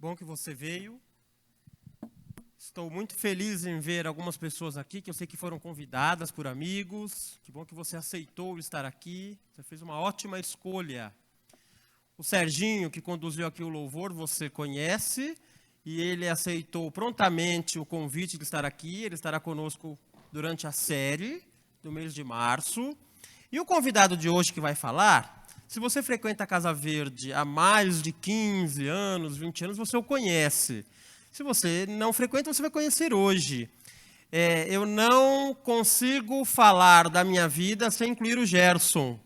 bom que você veio. Estou muito feliz em ver algumas pessoas aqui, que eu sei que foram convidadas por amigos. Que bom que você aceitou estar aqui. Você fez uma ótima escolha. O Serginho, que conduziu aqui o louvor, você conhece. E ele aceitou prontamente o convite de estar aqui. Ele estará conosco durante a série do mês de março. E o convidado de hoje que vai falar, se você frequenta a Casa Verde há mais de 15 anos, 20 anos, você o conhece. Se você não frequenta, você vai conhecer hoje. Eu não consigo falar da minha vida sem incluir o Gerson.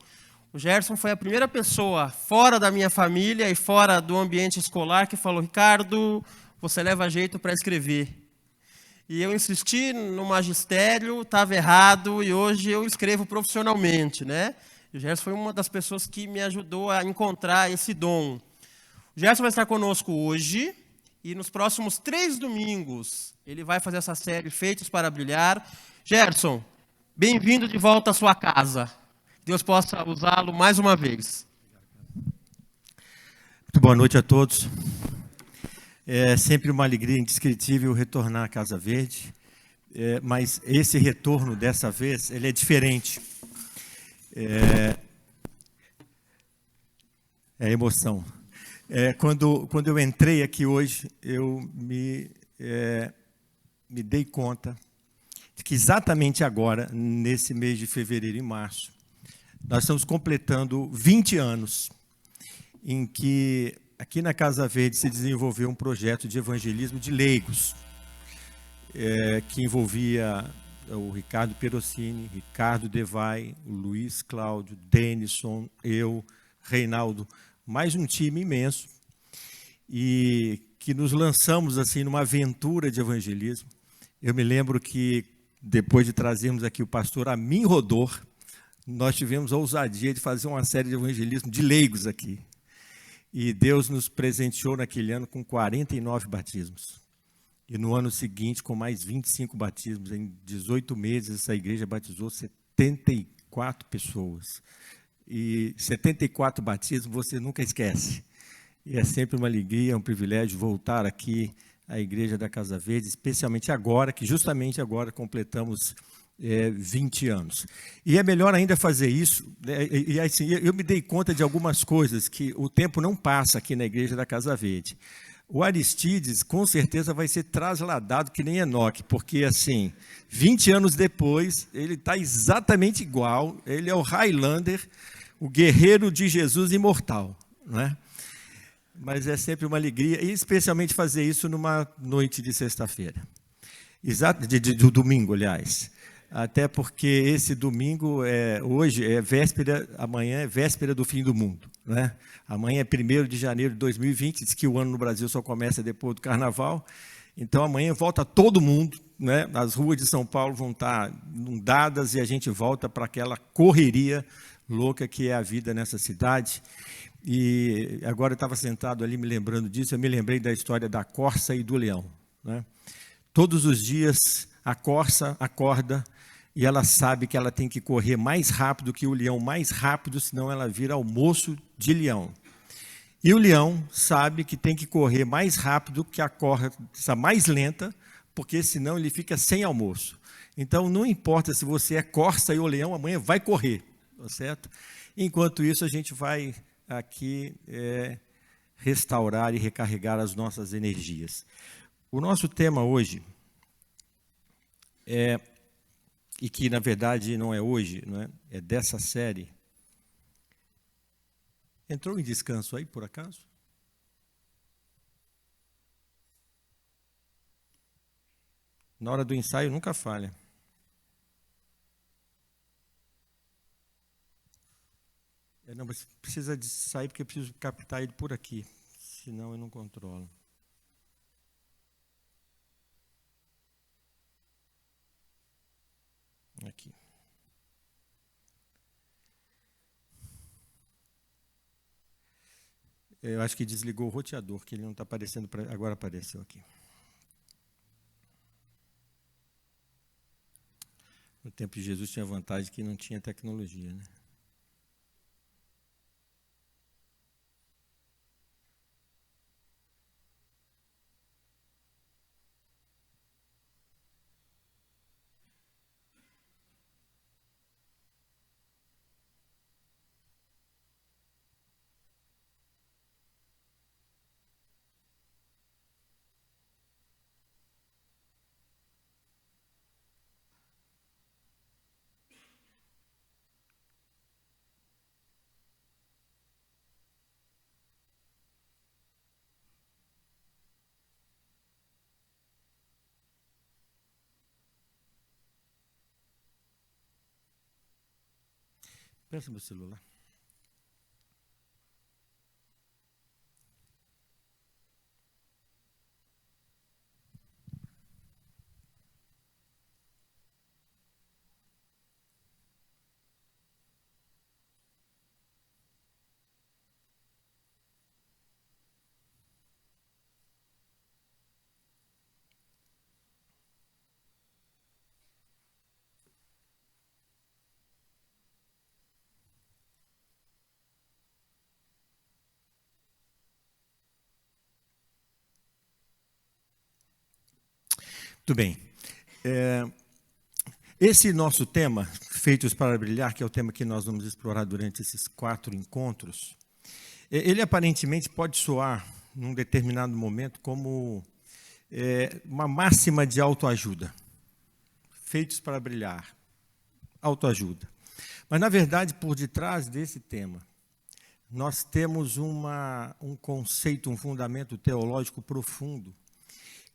O Gerson foi a primeira pessoa fora da minha família e fora do ambiente escolar que falou: Ricardo, você leva jeito para escrever. E eu insisti no magistério, estava errado, e hoje eu escrevo profissionalmente, né? E o Gerson foi uma das pessoas que me ajudou a encontrar esse dom. O Gerson vai estar conosco hoje, e nos próximos 3 domingos, ele vai fazer essa série Feitos para Brilhar. Gerson, bem-vindo de volta à sua casa. Deus possa usá-lo mais uma vez. Muito boa noite a todos. É sempre uma alegria indescritível retornar à Casa Verde, mas esse retorno dessa vez ele é diferente. É emoção. Quando eu entrei aqui hoje, eu me dei conta de que exatamente agora, nesse mês de fevereiro e março, nós estamos completando 20 anos em que aqui na Casa Verde se desenvolveu um projeto de evangelismo de leigos, que envolvia o Ricardo Perosini, Ricardo Devay, o Luiz Cláudio, Denison, eu, Reinaldo, mais um time imenso, e que nos lançamos assim numa aventura de evangelismo. Eu me lembro que depois de trazermos aqui o pastor Amin Rodor, nós tivemos a ousadia de fazer uma série de evangelismo de leigos aqui. E Deus nos presenteou naquele ano com 49 batismos. E no ano seguinte, com mais 25 batismos. Em 18 meses, essa igreja batizou 74 pessoas. E 74 batismos você nunca esquece. E é sempre uma alegria, um privilégio voltar aqui à Igreja da Casa Verde, especialmente agora, que justamente agora completamos 20 anos. E é melhor ainda fazer isso, né? E assim, eu me dei conta de algumas coisas, que o tempo não passa aqui na Igreja da Casa Verde. O Aristides, com certeza, vai ser trasladado que nem Enoque, porque, assim, 20 anos depois, ele está exatamente igual, ele é o Highlander, o guerreiro de Jesus imortal, não é? Mas é sempre uma alegria, e especialmente fazer isso numa noite de sexta-feira. De domingo, aliás. Até porque esse domingo, hoje é véspera, amanhã é véspera do fim do mundo, né? Amanhã é 1º de janeiro de 2020, diz que o ano no Brasil só começa depois do Carnaval. Então amanhã volta todo mundo, né? As ruas de São Paulo vão estar inundadas e a gente volta para aquela correria louca que é a vida nessa cidade. E agora eu estava sentado ali me lembrando disso, eu me lembrei da história da corça e do leão, né? Todos os dias a corça acorda e ela sabe que ela tem que correr mais rápido que o leão, mais rápido, senão ela vira almoço de leão. E o leão sabe que tem que correr mais rápido que a corça mais lenta, porque senão ele fica sem almoço. Então não importa se você é corça ou leão, amanhã vai correr, tá certo? Enquanto isso a gente vai aqui restaurar e recarregar as nossas energias. O nosso tema hoje e que na verdade não é hoje, não é? É dessa série. Entrou em descanso aí, por acaso? Na hora do ensaio nunca falha. Não, mas precisa de sair porque eu preciso captar ele por aqui, senão eu não controlo. Aqui. Eu acho que desligou o roteador, que ele não está aparecendo, agora apareceu aqui. No tempo de Jesus tinha vantagem que não tinha tecnologia, né? Peça meu celular. Muito bem. Esse nosso tema, Feitos para Brilhar, que é o tema que nós vamos explorar durante esses 4 encontros, ele aparentemente pode soar, num determinado momento, como uma máxima de autoajuda. Feitos para brilhar, autoajuda. Mas, na verdade, por detrás desse tema, nós temos um conceito, um fundamento teológico profundo,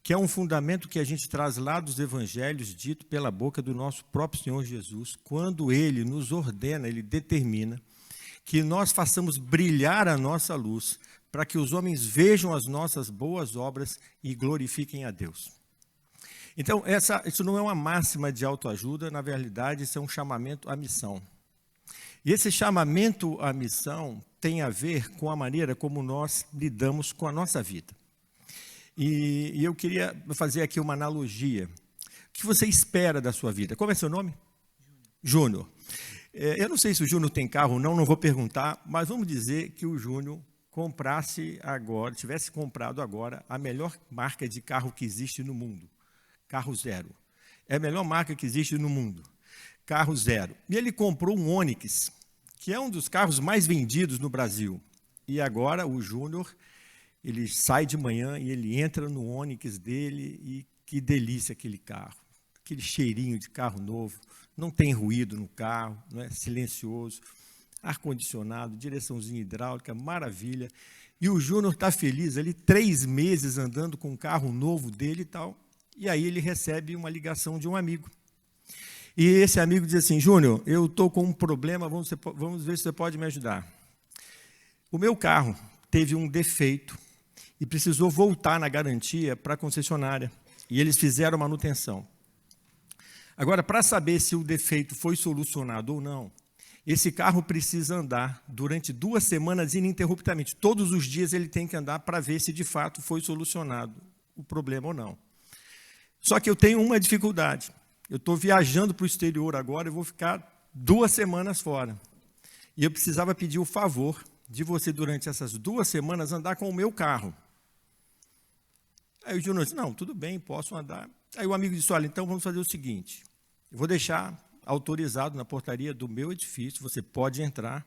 que é um fundamento que a gente traz lá dos evangelhos, dito pela boca do nosso próprio Senhor Jesus, quando Ele nos ordena, Ele determina que nós façamos brilhar a nossa luz, para que os homens vejam as nossas boas obras e glorifiquem a Deus. Então, isso não é uma máxima de autoajuda, na realidade, isso é um chamamento à missão. E esse chamamento à missão tem a ver com a maneira como nós lidamos com a nossa vida. E eu queria fazer aqui uma analogia. O que você espera da sua vida? Qual é seu nome? Júnior. Eu não sei se o Júnior tem carro ou não, não vou perguntar, mas vamos dizer que o Júnior tivesse comprado agora a melhor marca de carro que existe no mundo. Carro zero. É a melhor marca que existe no mundo. Carro zero. E ele comprou um Onix, que é um dos carros mais vendidos no Brasil. E agora o Júnior, ele sai de manhã e ele entra no Onix dele e que delícia aquele carro. Aquele cheirinho de carro novo, não tem ruído no carro, não é silencioso, ar-condicionado, direçãozinha hidráulica, maravilha. E o Júnior está feliz ali, 3 meses andando com um carro novo dele e tal. E aí ele recebe uma ligação de um amigo. E esse amigo diz assim: Júnior, eu estou com um problema, vamos ver se você pode me ajudar. O meu carro teve um defeito e precisou voltar na garantia para a concessionária. E eles fizeram manutenção. Agora, para saber se o defeito foi solucionado ou não, esse carro precisa andar durante 2 semanas ininterruptamente. Todos os dias ele tem que andar para ver se de fato foi solucionado o problema ou não. Só que eu tenho uma dificuldade. Eu estou viajando para o exterior agora e vou ficar 2 semanas fora. E eu precisava pedir o favor de você, durante essas 2 semanas, andar com o meu carro. Aí o Júnior disse: não, tudo bem, posso andar. Aí o amigo disse: olha, então vamos fazer o seguinte, eu vou deixar autorizado na portaria do meu edifício, você pode entrar,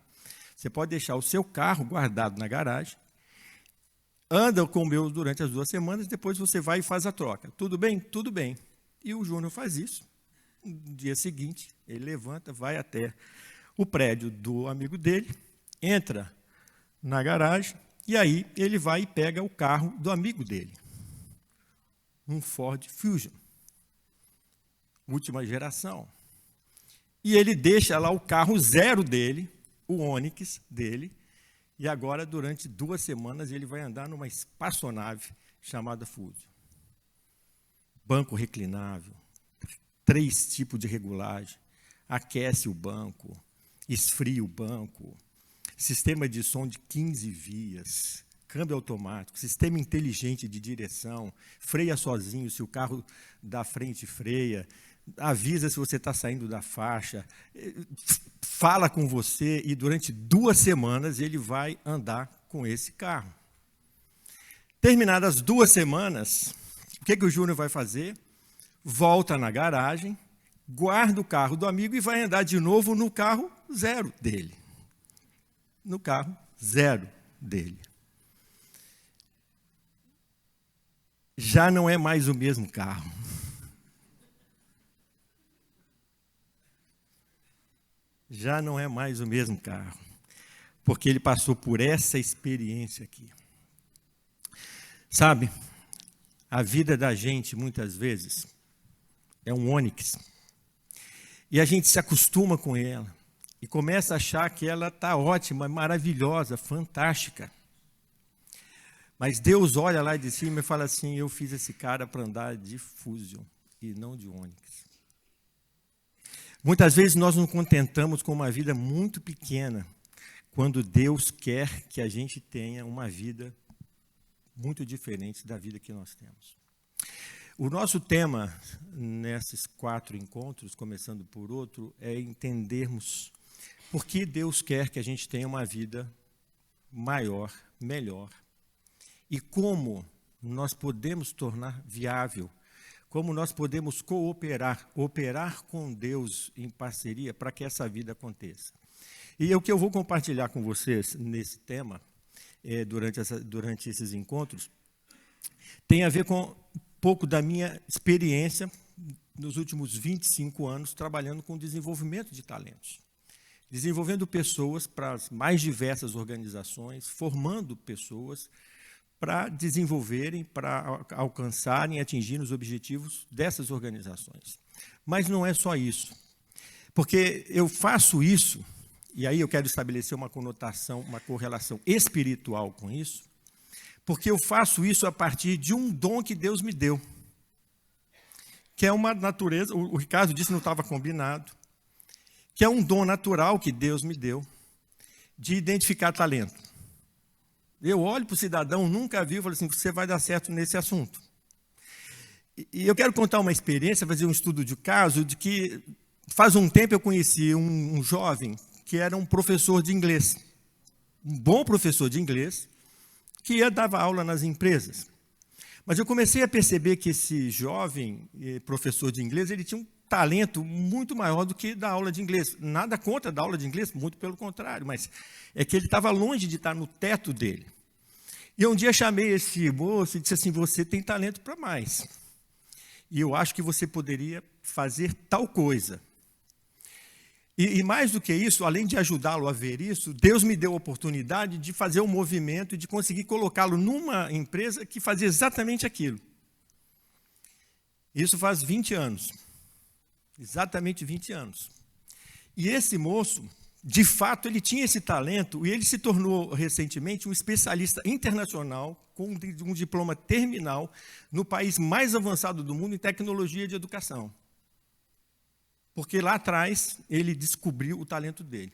você pode deixar o seu carro guardado na garagem, anda com o meu durante as 2 semanas, depois você vai e faz a troca. Tudo bem? Tudo bem. E o Júnior faz isso. No dia seguinte, ele levanta, vai até o prédio do amigo dele, entra na garagem, e aí ele vai e pega o carro do amigo dele. Um Ford Fusion, última geração. E ele deixa lá o carro zero dele, o Onix dele, e agora, durante 2 semanas, ele vai andar numa espaçonave chamada Fusion. Banco reclinável, 3 tipos de regulagem, aquece o banco, esfria o banco, sistema de som de 15 vias, câmbio automático, sistema inteligente de direção, freia sozinho se o carro da frente freia, avisa se você está saindo da faixa, fala com você, e durante 2 semanas ele vai andar com esse carro. Terminadas 2 semanas, o que o Júnior vai fazer? Volta na garagem, guarda o carro do amigo e vai andar de novo no carro zero dele. No carro zero dele. Já não é mais o mesmo carro. Já não é mais o mesmo carro, porque ele passou por essa experiência aqui. Sabe, a vida da gente, muitas vezes, é um Onix. E a gente se acostuma com ela. e começa a achar que ela está ótima, maravilhosa, fantástica. Mas Deus olha lá de cima e fala assim: eu fiz esse cara para andar de Fusion e não de Onix. Muitas vezes nós nos contentamos com uma vida muito pequena, quando Deus quer que a gente tenha uma vida muito diferente da vida que nós temos. O nosso tema, nesses 4 encontros, começando por outro, é entendermos por que Deus quer que a gente tenha uma vida maior, melhor, e como nós podemos tornar viável, como nós podemos operar com Deus em parceria para que essa vida aconteça. E o que eu vou compartilhar com vocês nesse tema, durante esses encontros, tem a ver com um pouco da minha experiência nos últimos 25 anos trabalhando com desenvolvimento de talentos. Desenvolvendo pessoas para as mais diversas organizações, formando pessoas para desenvolverem, para alcançarem e atingirem os objetivos dessas organizações. Mas não é só isso. Porque eu faço isso, e aí eu quero estabelecer uma conotação, uma correlação espiritual com isso, porque eu faço isso a partir de um dom que Deus me deu, que é uma natureza, o Ricardo disse que não estava combinado, que é um dom natural que Deus me deu, de identificar talento. Eu olho para o cidadão, nunca vi, e falo assim: você vai dar certo nesse assunto. E eu quero contar uma experiência, fazer um estudo de caso, de que faz um tempo eu conheci um jovem que era um professor de inglês, um bom professor de inglês, que dava aula nas empresas. Mas eu comecei a perceber que esse jovem professor de inglês, ele tinha um talento muito maior do que dar aula de inglês. Nada contra dar aula de inglês, muito pelo contrário, mas é que ele estava longe de estar no teto dele. E um dia chamei esse moço e disse assim: você tem talento para mais. E eu acho que você poderia fazer tal coisa. E mais do que isso, além de ajudá-lo a ver isso, Deus me deu a oportunidade de fazer um movimento e de conseguir colocá-lo numa empresa que fazia exatamente aquilo. Isso faz 20 anos. Exatamente 20 anos. E esse moço, de fato, ele tinha esse talento e ele se tornou recentemente um especialista internacional com um diploma terminal no país mais avançado do mundo em tecnologia de educação. Porque lá atrás ele descobriu o talento dele.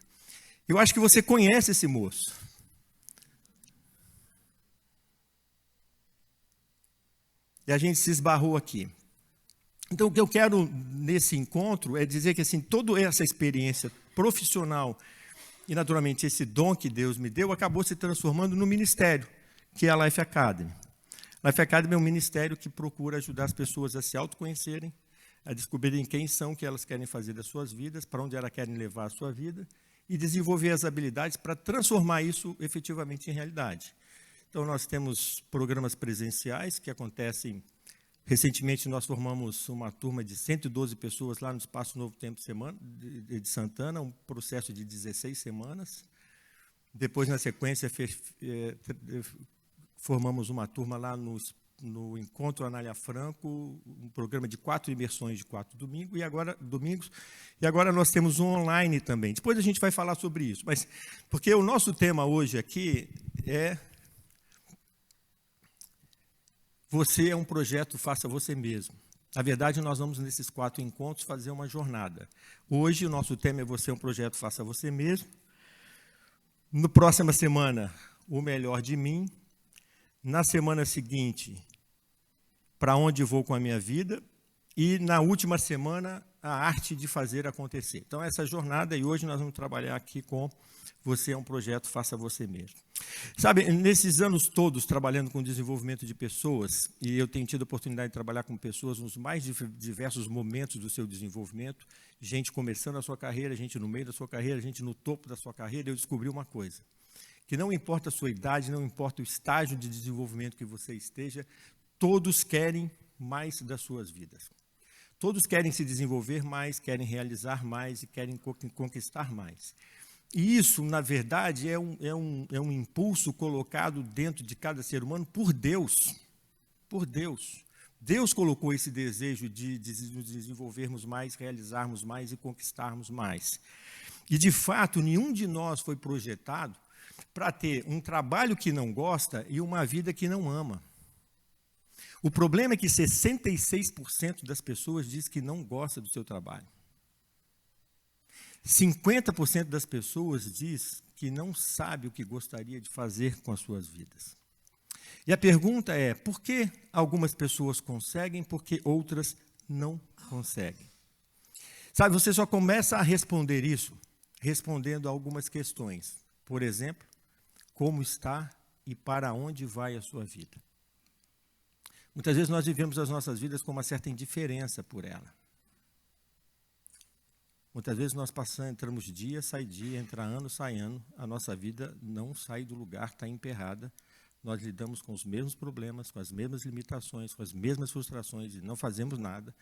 Eu acho que você conhece esse moço. E a gente se esbarrou aqui. Então, o que eu quero nesse encontro é dizer que assim, toda essa experiência profissional e, naturalmente, esse dom que Deus me deu acabou se transformando no ministério, que é a Life Academy. Life Academy é um ministério que procura ajudar as pessoas a se autoconhecerem, a descobrirem quem são, o que elas querem fazer das suas vidas, para onde elas querem levar a sua vida, e desenvolver as habilidades para transformar isso efetivamente em realidade. Então, nós temos programas presenciais que acontecem. Recentemente, nós formamos uma turma de 112 pessoas lá no Espaço Novo Tempo de Santana, um processo de 16 semanas. Depois, na sequência, formamos uma turma lá no Encontro Anália Franco, um programa de 4 imersões de 4 domingos, e agora nós temos um online também. Depois a gente vai falar sobre isso, mas porque o nosso tema hoje aqui é: você é um projeto, faça você mesmo. Na verdade, nós vamos nesses 4 encontros fazer uma jornada. Hoje o nosso tema é: você é um projeto, faça você mesmo. Na próxima semana, o melhor de mim. Na semana seguinte, para onde vou com a minha vida, e na última semana, a arte de fazer acontecer. Então, essa jornada, e hoje nós vamos trabalhar aqui com você é um projeto, faça você mesmo. Sabe, nesses anos todos trabalhando com desenvolvimento de pessoas, e eu tenho tido a oportunidade de trabalhar com pessoas nos mais diversos momentos do seu desenvolvimento, gente começando a sua carreira, gente no meio da sua carreira, gente no topo da sua carreira, eu descobri uma coisa: que não importa a sua idade, não importa o estágio de desenvolvimento que você esteja, todos querem mais das suas vidas. Todos querem se desenvolver mais, querem realizar mais e querem conquistar mais. E isso, na verdade, é um impulso colocado dentro de cada ser humano por Deus. Por Deus. Deus colocou esse desejo de nos desenvolvermos mais, realizarmos mais e conquistarmos mais. E, de fato, nenhum de nós foi projetado para ter um trabalho que não gosta e uma vida que não ama. O problema é que 66% das pessoas diz que não gosta do seu trabalho. 50% das pessoas diz que não sabe o que gostaria de fazer com as suas vidas. E a pergunta é, por que algumas pessoas conseguem, por que outras não conseguem? Sabe, você só começa a responder isso respondendo a algumas questões. Por exemplo, como está e para onde vai a sua vida? Muitas vezes nós vivemos as nossas vidas com uma certa indiferença por ela. Muitas vezes nós entramos dia, sai dia, entra ano, sai ano, a nossa vida não sai do lugar, está emperrada. Nós lidamos com os mesmos problemas, com as mesmas limitações, com as mesmas frustrações e não fazemos nada.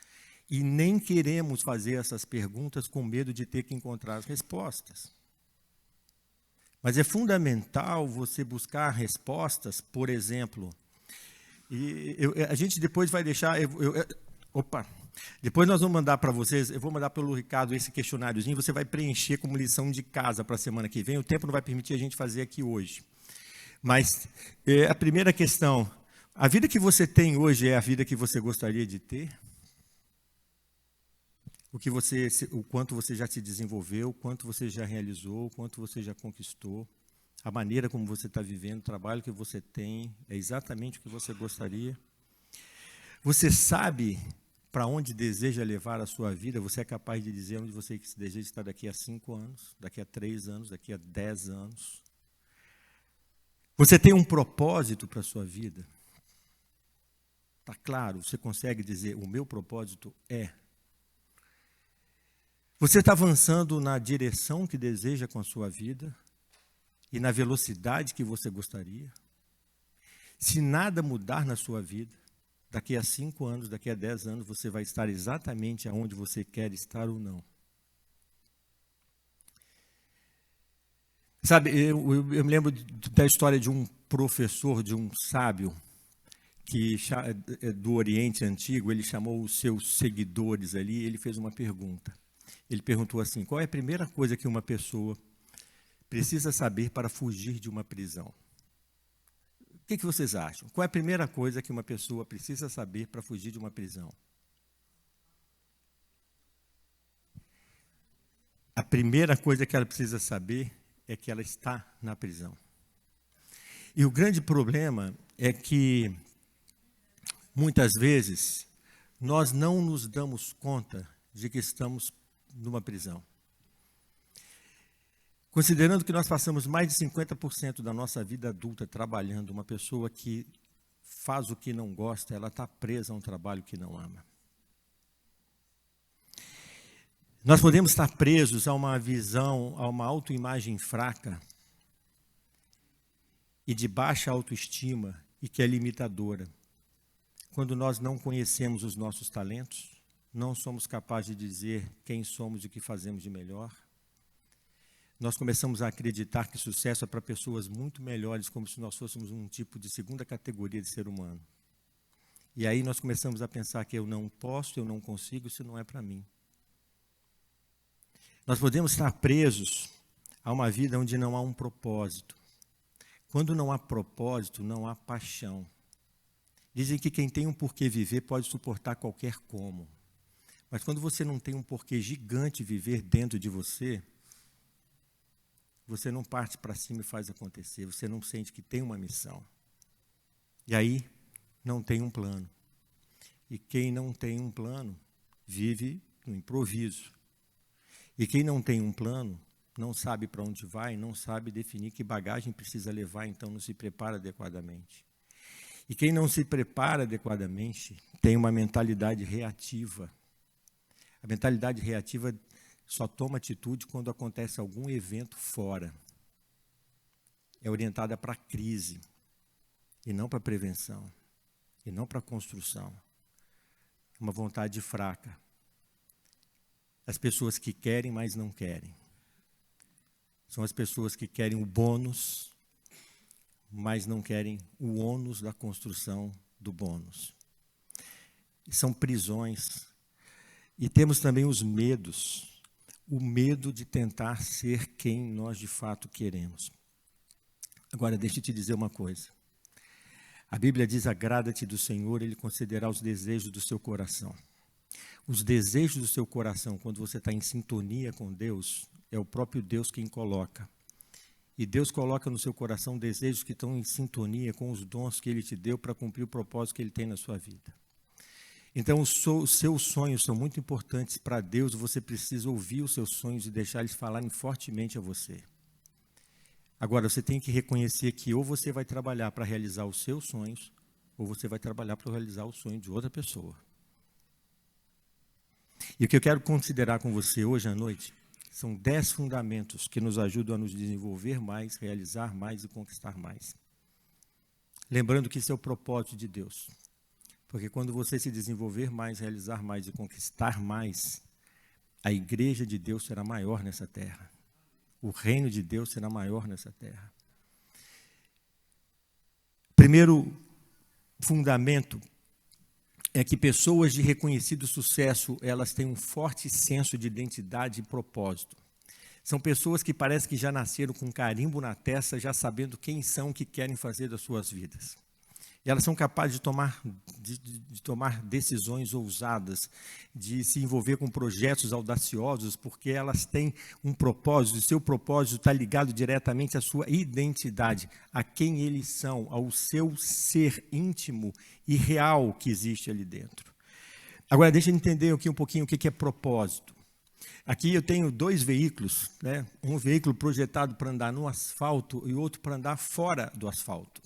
E nem queremos fazer essas perguntas com medo de ter que encontrar as respostas. Mas é fundamental você buscar respostas, por exemplo, a gente depois vai deixar... Depois nós vamos mandar para vocês, eu vou mandar pelo Ricardo esse questionáriozinho, você vai preencher como lição de casa para a semana que vem, o tempo não vai permitir a gente fazer aqui hoje. Mas a primeira questão, a vida que você tem hoje é a vida que você gostaria de ter? O quanto você já se desenvolveu, o quanto você já realizou, o quanto você já conquistou, a maneira como você está vivendo, o trabalho que você tem, é exatamente o que você gostaria? Você sabe para onde deseja levar a sua vida? Você é capaz de dizer onde você deseja estar daqui a 5 anos, daqui a 3 anos, daqui a 10 anos? Você tem um propósito para a sua vida? Está claro, você consegue dizer, o meu propósito é... Você está avançando na direção que deseja com a sua vida e na velocidade que você gostaria? Se nada mudar na sua vida, daqui a 5 anos, daqui a 10 anos, você vai estar exatamente aonde você quer estar ou não. Sabe, eu me lembro da história de um professor, de um sábio, que do Oriente Antigo, ele chamou os seus seguidores ali, ele fez uma pergunta. Ele perguntou assim, qual é a primeira coisa que uma pessoa precisa saber para fugir de uma prisão? O que vocês acham? Qual é a primeira coisa que uma pessoa precisa saber para fugir de uma prisão? A primeira coisa que ela precisa saber é que ela está na prisão. E o grande problema é que, muitas vezes, nós não nos damos conta de que estamos numa prisão. Considerando que nós passamos mais de 50% da nossa vida adulta trabalhando, uma pessoa que faz o que não gosta, ela está presa a um trabalho que não ama. Nós podemos estar presos a uma visão, a uma autoimagem fraca e de baixa autoestima e que é limitadora. Quando nós não conhecemos os nossos talentos, não somos capazes de dizer quem somos e o que fazemos de melhor. Nós começamos a acreditar que sucesso é para pessoas muito melhores, como se nós fôssemos um tipo de segunda categoria de ser humano. E aí nós começamos a pensar que eu não posso, eu não consigo, isso não é para mim. Nós podemos estar presos a uma vida onde não há um propósito. Quando não há propósito, não há paixão. Dizem que quem tem um porquê viver pode suportar qualquer como. Mas quando você não tem um porquê gigante viver dentro de você, você não parte para cima e faz acontecer, você não sente que tem uma missão. E aí, não tem um plano. E quem não tem um plano, vive no improviso. E quem não tem um plano, não sabe para onde vai, não sabe definir que bagagem precisa levar, então não se prepara adequadamente. E quem não se prepara adequadamente, tem uma mentalidade reativa. A mentalidade reativa só toma atitude quando acontece algum evento fora. É orientada para a crise, e não para a prevenção, e não para a construção. É uma vontade fraca. As pessoas que querem, mas não querem. São as pessoas que querem o bônus, mas não querem o ônus da construção do bônus. São prisões. E temos também os medos. o medo de tentar ser quem nós de fato queremos. Agora, deixa eu te dizer uma coisa. A Bíblia diz: agrada-te do Senhor, Ele concederá os desejos do seu coração. Os desejos do seu coração, quando você está em sintonia com Deus, é o próprio Deus quem coloca. E Deus coloca no seu coração desejos que estão em sintonia com os dons que Ele te deu para cumprir o propósito que Ele tem na sua vida. Então, os seus sonhos são muito importantes para Deus, você precisa ouvir os seus sonhos e deixar eles falarem fortemente a você. Agora, você tem que reconhecer que ou você vai trabalhar para realizar os seus sonhos, ou você vai trabalhar para realizar o sonho de outra pessoa. E o que eu quero considerar com você hoje à noite são 10 fundamentos que nos ajudam a nos desenvolver mais, realizar mais e conquistar mais. Lembrando que isso é o propósito de Deus. Porque quando você se desenvolver mais, realizar mais e conquistar mais, a igreja de Deus será maior nessa terra. O reino de Deus será maior nessa terra. Primeiro fundamento é que pessoas de reconhecido sucesso, elas têm um forte senso de identidade e propósito. São pessoas que parece que já nasceram com um carimbo na testa, já sabendo quem são, o que querem fazer das suas vidas. E elas são capazes de tomar decisões ousadas, de se envolver com projetos audaciosos, porque elas têm um propósito, e seu propósito está ligado diretamente à sua identidade, a quem eles são, ao seu ser íntimo e real que existe ali dentro. Agora, deixa eu entender aqui um pouquinho o que é propósito. Aqui eu tenho 2 veículos, né? Um veículo projetado para andar no asfalto e outro para andar fora do asfalto.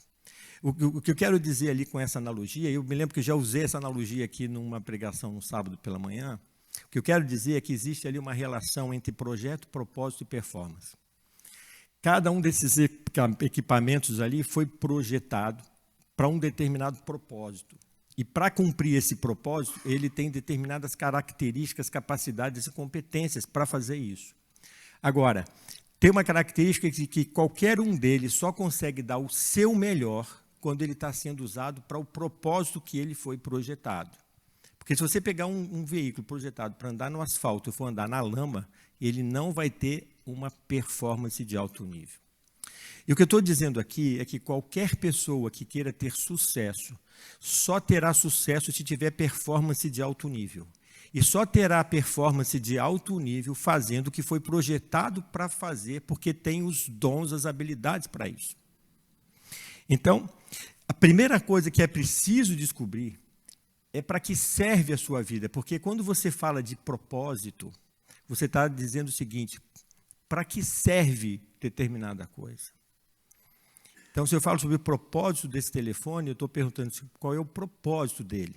O que eu quero dizer ali com essa analogia, eu me lembro que eu já usei essa analogia aqui numa pregação no sábado pela manhã, o que eu quero dizer é que existe ali uma relação entre projeto, propósito e performance. Cada um desses equipamentos ali foi projetado para um determinado propósito. E para cumprir esse propósito, ele tem determinadas características, capacidades e competências para fazer isso. Agora, tem uma característica de que qualquer um deles só consegue dar o seu melhor quando ele está sendo usado para o propósito que ele foi projetado. Porque se você pegar um veículo projetado para andar no asfalto e for andar na lama, ele não vai ter uma performance de alto nível. E o que eu estou dizendo aqui é que qualquer pessoa que queira ter sucesso, só terá sucesso se tiver performance de alto nível. E só terá performance de alto nível fazendo o que foi projetado para fazer, porque tem os dons, as habilidades para isso. Então, a primeira coisa que é preciso descobrir é para que serve a sua vida. Porque quando você fala de propósito, você está dizendo o seguinte: para que serve determinada coisa? Então, se eu falo sobre o propósito desse telefone, eu estou perguntando qual é o propósito dele.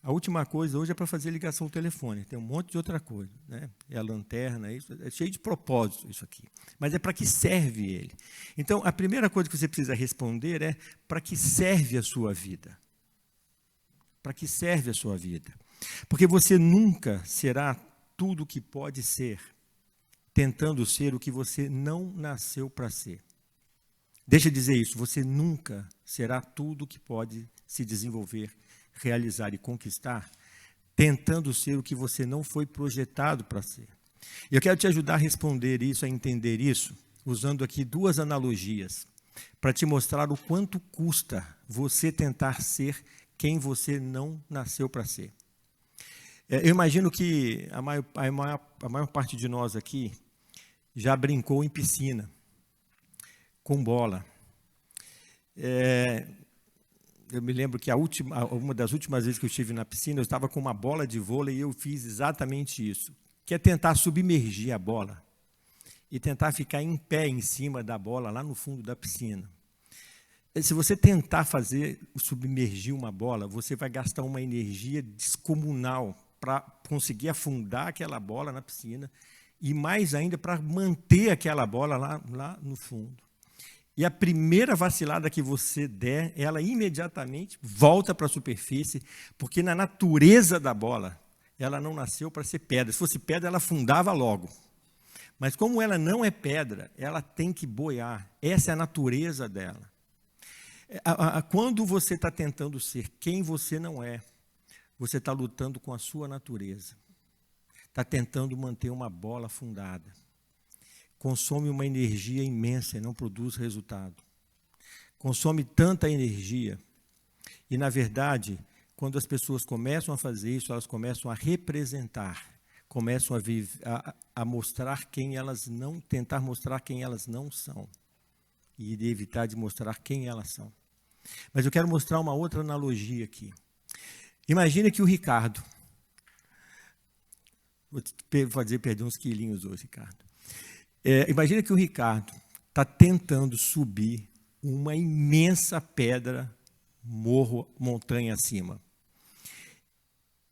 A última coisa hoje é para fazer ligação ao telefone, tem um monte de outra coisa, né? É a lanterna, isso, é cheio de propósito isso aqui. Mas é para que serve ele? Então, a primeira coisa que você precisa responder é: para que serve a sua vida? Para que serve a sua vida? Porque você nunca será tudo o que pode ser, tentando ser o que você não nasceu para ser. Deixa eu dizer isso: você nunca será tudo o que pode se desenvolver, realizar e conquistar, tentando ser o que você não foi projetado para ser. Eu quero te ajudar a responder isso, a entender isso, usando aqui 2 analogias, para te mostrar o quanto custa você tentar ser quem você não nasceu para ser. Eu imagino que a maior parte de nós aqui já brincou em piscina, com bola. Eu me lembro que uma das últimas vezes que eu estive na piscina, eu estava com uma bola de vôlei e eu fiz exatamente isso, que é tentar submergir a bola e tentar ficar em pé em cima da bola, lá no fundo da piscina. Se você tentar submergir uma bola, você vai gastar uma energia descomunal para conseguir afundar aquela bola na piscina e mais ainda para manter aquela bola lá no fundo. E a primeira vacilada que você der, ela imediatamente volta para a superfície, porque na natureza da bola, ela não nasceu para ser pedra. Se fosse pedra, ela afundava logo. Mas como ela não é pedra, ela tem que boiar. Essa é a natureza dela. Quando você está tentando ser quem você não é, você está lutando com a sua natureza. está tentando manter uma bola afundada. Consome uma energia imensa e não produz resultado. Consome tanta energia e, na verdade, quando as pessoas começam a fazer isso, elas começam a representar, começam a mostrar quem elas não, tentar mostrar quem elas não são e de evitar de mostrar quem elas são. Mas eu quero mostrar uma outra analogia aqui. Imagina que o Ricardo, vou fazer perder uns quilinhos hoje, Ricardo. Imagina que o Ricardo está tentando subir uma imensa pedra, morro, montanha acima.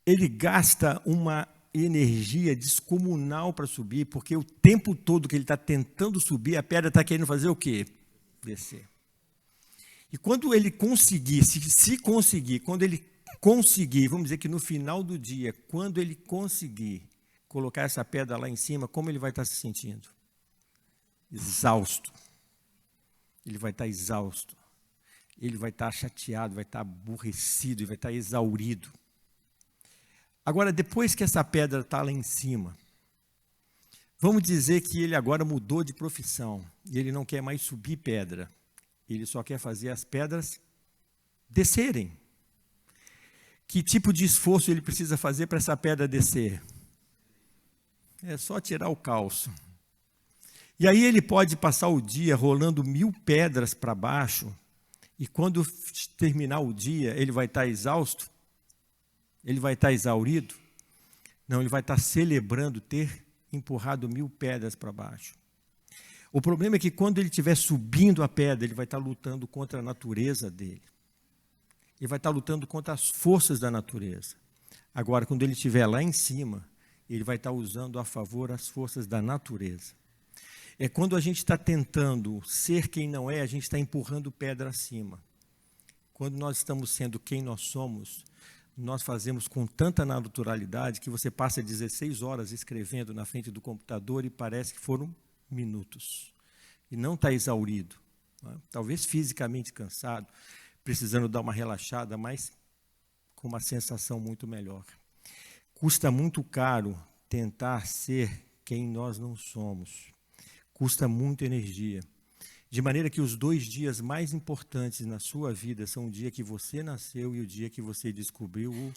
Ele gasta uma energia descomunal para subir, porque o tempo todo que ele está tentando subir, a pedra está querendo fazer o quê? Descer. E quando ele conseguir, quando ele conseguir, vamos dizer que no final do dia, quando ele conseguir colocar essa pedra lá em cima, como ele vai estar se sentindo? Exausto. Ele vai estar exausto. Ele vai estar chateado, vai estar aborrecido, vai estar exaurido. Agora, depois que essa pedra está lá em cima, vamos dizer que ele agora mudou de profissão e ele não quer mais subir pedra. Ele só quer fazer as pedras descerem. Que tipo de esforço ele precisa fazer para essa pedra descer? É só tirar o calço. E aí ele pode passar o dia rolando 1000 pedras para baixo, e quando terminar o dia, ele vai estar exausto? Ele vai estar exaurido? Não, ele vai estar celebrando ter empurrado 1000 pedras para baixo. O problema é que quando ele estiver subindo a pedra, ele vai estar lutando contra a natureza dele. Ele vai estar lutando contra as forças da natureza. Agora, quando ele estiver lá em cima, ele vai estar usando a favor as forças da natureza. É quando a gente está tentando ser quem não é, a gente está empurrando pedra acima. Quando nós estamos sendo quem nós somos, nós fazemos com tanta naturalidade que você passa 16 horas escrevendo na frente do computador e parece que foram minutos. E não está exaurido, né? Talvez fisicamente cansado, precisando dar uma relaxada, mas com uma sensação muito melhor. Custa muito caro tentar ser quem nós não somos. Custa muita energia. De maneira que os 2 dias mais importantes na sua vida são o dia que você nasceu e o dia que você descobriu o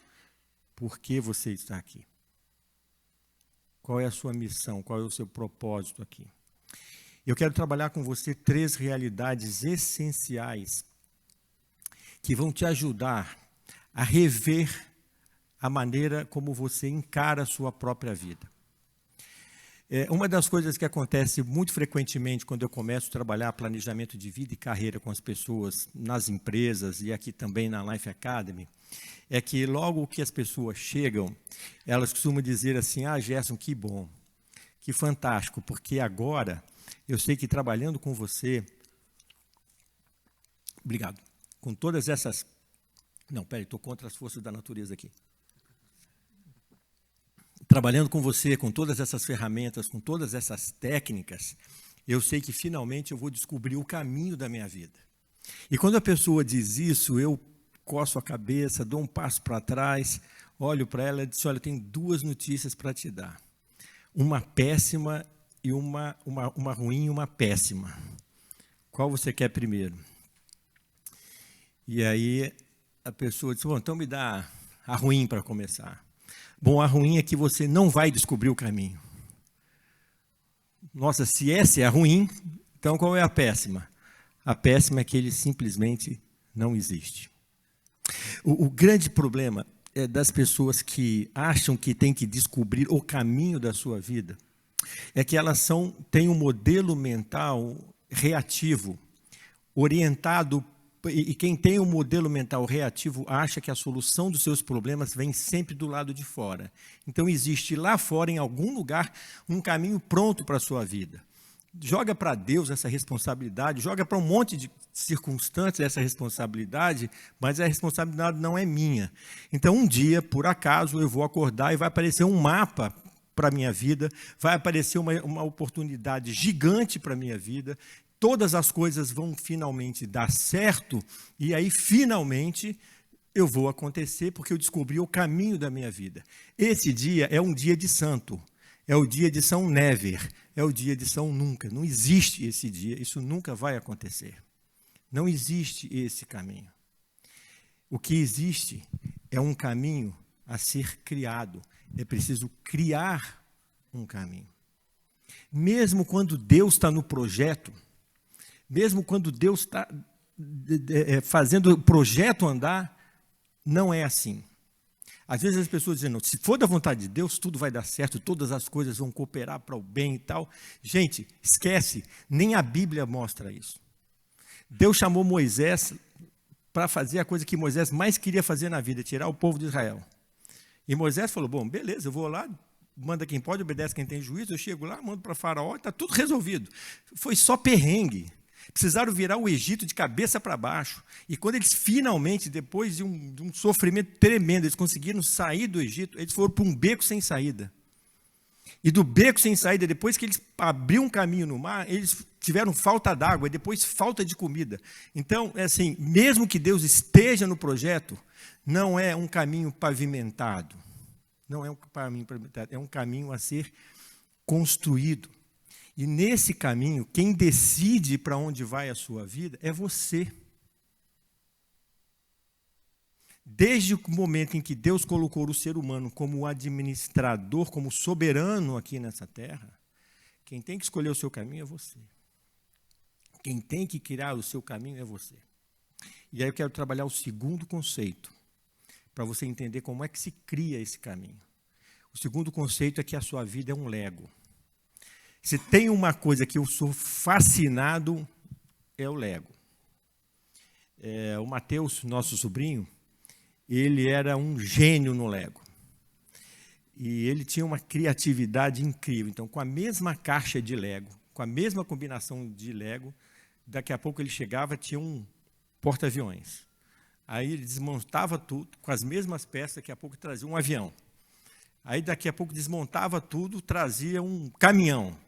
porquê você está aqui. Qual é a sua missão? Qual é o seu propósito aqui? Eu quero trabalhar com você 3 realidades essenciais que vão te ajudar a rever a maneira como você encara a sua própria vida. Uma das coisas que acontece muito frequentemente quando eu começo a trabalhar planejamento de vida e carreira com as pessoas nas empresas e aqui também na Life Academy, é que logo que as pessoas chegam, elas costumam dizer assim: ah, Gerson, que bom, que fantástico, porque agora eu sei que trabalhando com você, obrigado, com todas essas... Não, peraí, estou contra as forças da natureza aqui. Trabalhando com você, com todas essas ferramentas, com todas essas técnicas, eu sei que finalmente eu vou descobrir o caminho da minha vida. E quando a pessoa diz isso, eu coço a cabeça, dou um passo para trás, olho para ela e digo: olha, tem 2 notícias para te dar. Uma péssima e uma ruim e uma péssima. Qual você quer primeiro? E aí a pessoa diz: bom, então me dá a ruim para começar. Bom, a ruim é que você não vai descobrir o caminho. Nossa, se essa é a ruim, então qual é a péssima? A péssima é que ele simplesmente não existe. O grande problema é das pessoas que acham que têm que descobrir o caminho da sua vida, é que elas têm um modelo mental reativo, orientado. E quem tem um modelo mental reativo acha que a solução dos seus problemas vem sempre do lado de fora. Então, existe lá fora, em algum lugar, um caminho pronto para a sua vida. Joga para Deus essa responsabilidade, joga para um monte de circunstâncias essa responsabilidade, mas a responsabilidade não é minha. Então, um dia, por acaso, eu vou acordar e vai aparecer um mapa para a minha vida, vai aparecer uma oportunidade gigante para a minha vida, todas as coisas vão finalmente dar certo, e aí, finalmente, eu vou acontecer porque eu descobri o caminho da minha vida. Esse dia é um dia de santo, é o dia de São Never, é o dia de São Nunca. Não existe esse dia, isso nunca vai acontecer. Não existe esse caminho. O que existe é um caminho a ser criado. É preciso criar um caminho. Mesmo quando Deus está no projeto, mesmo quando Deus está fazendo o projeto andar, não é assim. Às vezes as pessoas dizem, não, se for da vontade de Deus, tudo vai dar certo, todas as coisas vão cooperar para o bem e tal. Gente, esquece, nem a Bíblia mostra isso. Deus chamou Moisés para fazer a coisa que Moisés mais queria fazer na vida, tirar o povo de Israel. E Moisés falou, bom, beleza, eu vou lá, manda quem pode, obedece quem tem juízo, eu chego lá, mando para Faraó, está tudo resolvido. Foi só perrengue. Precisaram virar o Egito de cabeça para baixo. E quando eles finalmente, depois de um sofrimento tremendo, eles conseguiram sair do Egito, eles foram para um beco sem saída. E do beco sem saída, depois que eles abriram um caminho no mar, eles tiveram falta d'água e depois falta de comida. Então, é assim, mesmo que Deus esteja no projeto, não é um caminho pavimentado. Não é um caminho pavimentado, é um caminho a ser construído. E nesse caminho, quem decide para onde vai a sua vida é você. Desde o momento em que Deus colocou o ser humano como administrador, como soberano aqui nessa terra, quem tem que escolher o seu caminho é você. Quem tem que criar o seu caminho é você. E aí eu quero trabalhar o segundo conceito, para você entender como é que se cria esse caminho. O segundo conceito é que a sua vida é um Lego. Se tem uma coisa que eu sou fascinado, é o Lego. O Mateus, nosso sobrinho, ele era um gênio no Lego. E ele tinha uma criatividade incrível. Então, com a mesma caixa de Lego, com a mesma combinação de Lego, daqui a pouco ele chegava, tinha um porta-aviões. Aí ele desmontava tudo, com as mesmas peças, daqui a pouco trazia um avião. Aí daqui a pouco desmontava tudo, trazia um caminhão.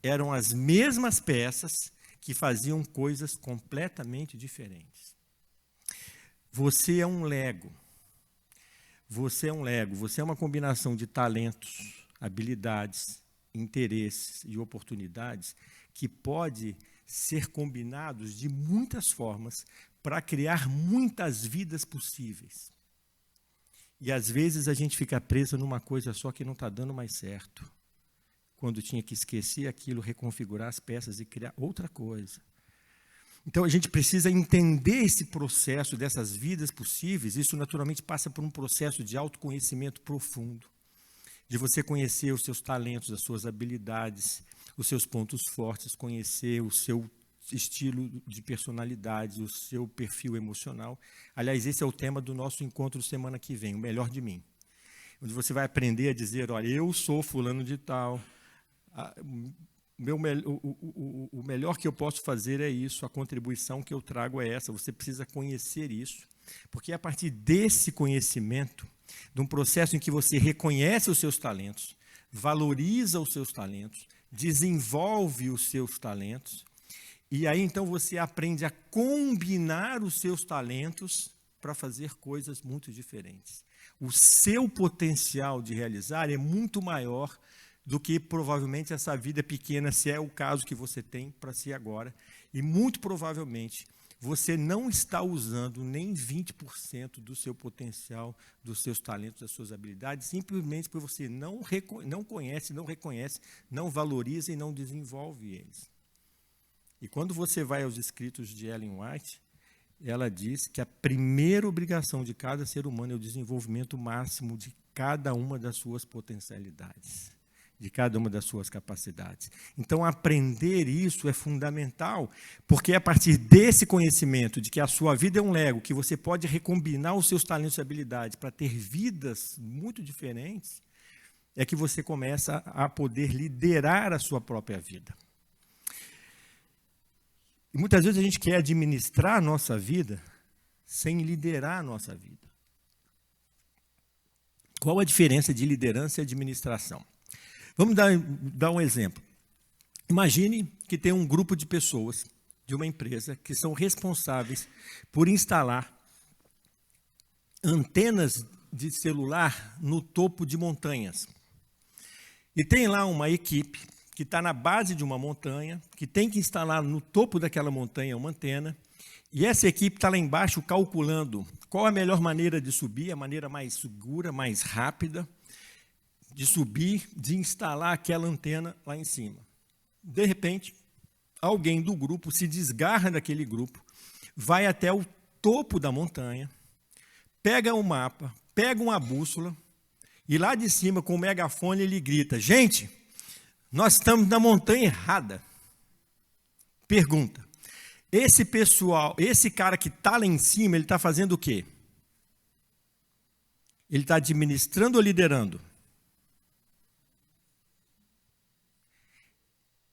Eram as mesmas peças que faziam coisas completamente diferentes. Você é um Lego. Você é um Lego. Você é uma combinação de talentos, habilidades, interesses e oportunidades que pode ser combinados de muitas formas para criar muitas vidas possíveis. E às vezes a gente fica preso numa coisa só que não está dando mais certo. Quando tinha que esquecer aquilo, reconfigurar as peças e criar outra coisa. Então, a gente precisa entender esse processo dessas vidas possíveis. Isso, naturalmente, passa por um processo de autoconhecimento profundo, de você conhecer os seus talentos, as suas habilidades, os seus pontos fortes, conhecer o seu estilo de personalidade, o seu perfil emocional. Aliás, esse é o tema do nosso encontro semana que vem, o melhor de mim. Onde você vai aprender a dizer, olha, eu sou fulano de tal, o melhor que eu posso fazer é isso, a contribuição que eu trago é essa. Você precisa conhecer isso, porque é a partir desse conhecimento, de um processo em que você reconhece os seus talentos, valoriza os seus talentos, desenvolve os seus talentos, e aí então você aprende a combinar os seus talentos para fazer coisas muito diferentes. O seu potencial de realizar é muito maior do que provavelmente essa vida pequena, se é o caso que você tem para si agora. E muito provavelmente você não está usando nem 20% do seu potencial, dos seus talentos, das suas habilidades, simplesmente porque você não conhece, não reconhece, não valoriza e não desenvolve eles. E quando você vai aos escritos de Ellen White, ela diz que a primeira obrigação de cada ser humano é o desenvolvimento máximo de cada uma das suas potencialidades, de cada uma das suas capacidades. Então, aprender isso é fundamental, porque é a partir desse conhecimento de que a sua vida é um Lego, que você pode recombinar os seus talentos e habilidades para ter vidas muito diferentes, é que você começa a poder liderar a sua própria vida. E muitas vezes a gente quer administrar a nossa vida sem liderar a nossa vida. Qual a diferença de liderança e administração? Vamos dar um exemplo. Imagine que tem um grupo de pessoas de uma empresa que são responsáveis por instalar antenas de celular no topo de montanhas. E tem lá uma equipe que está na base de uma montanha, que tem que instalar no topo daquela montanha uma antena, e essa equipe está lá embaixo calculando qual a melhor maneira de subir, a maneira mais segura, mais rápida, de subir, de instalar aquela antena lá em cima. De repente, alguém do grupo se desgarra daquele grupo, vai até o topo da montanha, pega um mapa, pega uma bússola, e lá de cima, com o megafone, ele grita: gente, nós estamos na montanha errada. Pergunta: esse pessoal, esse cara que está lá em cima, ele está fazendo o quê? Ele está administrando ou liderando?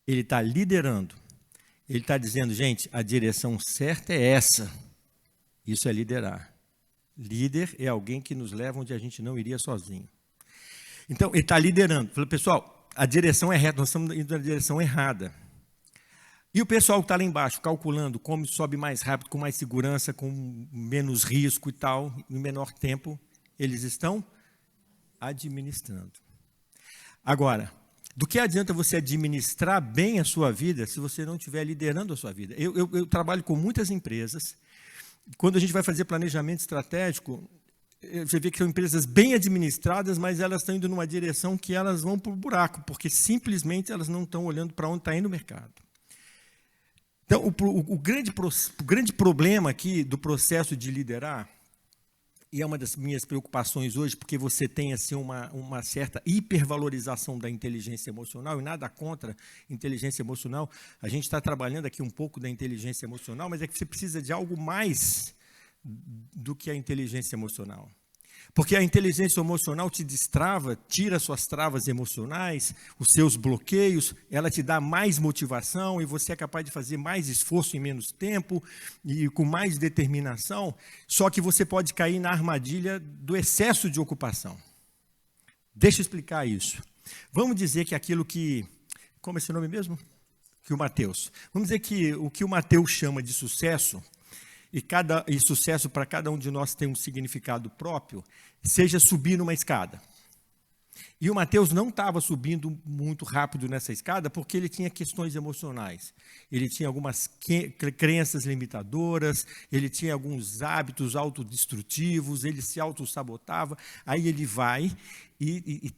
Ele está liderando. Ele está dizendo: gente, a direção certa é essa. Isso é liderar. Líder é alguém que nos leva onde a gente não iria sozinho. Então, ele está liderando. Falou: pessoal, a direção é reta, nós estamos indo na direção errada. E o pessoal que está lá embaixo, calculando como sobe mais rápido, com mais segurança, com menos risco e tal, em menor tempo, eles estão administrando. Agora, do que adianta você administrar bem a sua vida se você não estiver liderando a sua vida? Eu trabalho com muitas empresas. Quando a gente vai fazer planejamento estratégico, você vê que são empresas bem administradas, mas elas estão indo numa direção que elas vão para o buraco, porque simplesmente elas não estão olhando para onde está indo o mercado. Então, o grande problema aqui do processo de liderar, e é uma das minhas preocupações hoje, porque você tem assim, uma certa hipervalorização da inteligência emocional, e nada contra inteligência emocional. A gente está trabalhando aqui um pouco da inteligência emocional, mas é que você precisa de algo mais do que a inteligência emocional. Porque a inteligência emocional te destrava, tira suas travas emocionais, os seus bloqueios, ela te dá mais motivação e você é capaz de fazer mais esforço em menos tempo e com mais determinação, só que você pode cair na armadilha do excesso de ocupação. Deixa eu explicar isso. Vamos dizer que aquilo que... Como é esse nome mesmo? Que o Mateus. Vamos dizer que o que o Mateus chama de sucesso... E sucesso para cada um de nós tem um significado próprio, seja subir numa escada. E o Mateus não estava subindo muito rápido nessa escada porque ele tinha questões emocionais. Ele tinha algumas crenças limitadoras, ele tinha alguns hábitos autodestrutivos, ele se autossabotava. Aí ele vai e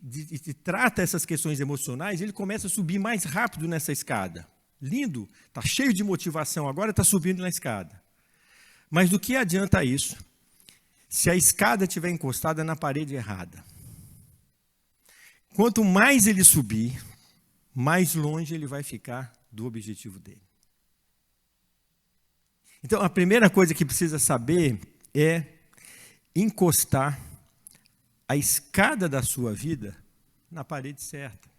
trata essas questões emocionais, e ele começa a subir mais rápido nessa escada. Lindo, está cheio de motivação, agora está subindo na escada. Mas do que adianta isso se a escada estiver encostada na parede errada? Quanto mais ele subir, mais longe ele vai ficar do objetivo dele. Então, a primeira coisa que precisa saber é encostar a escada da sua vida na parede certa.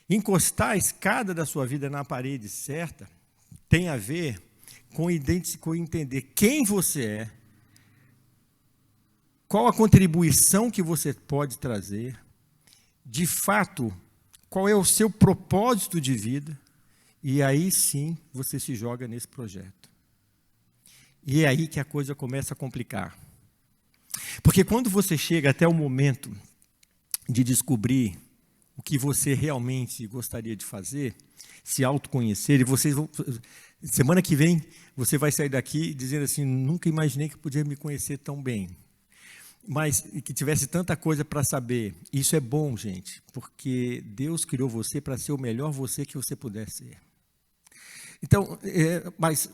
Encostar a escada da sua vida na parede certa tem a ver com entender quem você é, qual a contribuição que você pode trazer, de fato, qual é o seu propósito de vida, e aí sim você se joga nesse projeto. E é aí que a coisa começa a complicar. Porque quando você chega até o momento de descobrir o que você realmente gostaria de fazer, se autoconhecer, e vocês vão... Semana que vem, você vai sair daqui dizendo assim: nunca imaginei que podia me conhecer tão bem. Mas que tivesse tanta coisa para saber. Isso é bom, gente, porque Deus criou você para ser o melhor você que você puder ser. Então, mas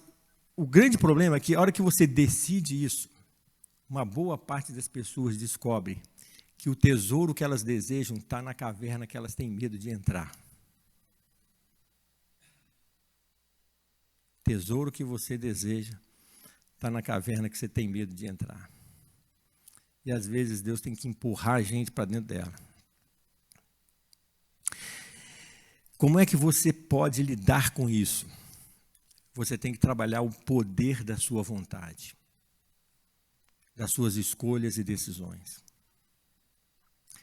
o grande problema é que a hora que você decide isso, uma boa parte das pessoas descobre que o tesouro que elas desejam está na caverna que elas têm medo de entrar. Tesouro que você deseja está na caverna que você tem medo de entrar. E às vezes Deus tem que empurrar a gente para dentro dela. Como é que você pode lidar com isso? Você tem que trabalhar o poder da sua vontade, das suas escolhas e decisões.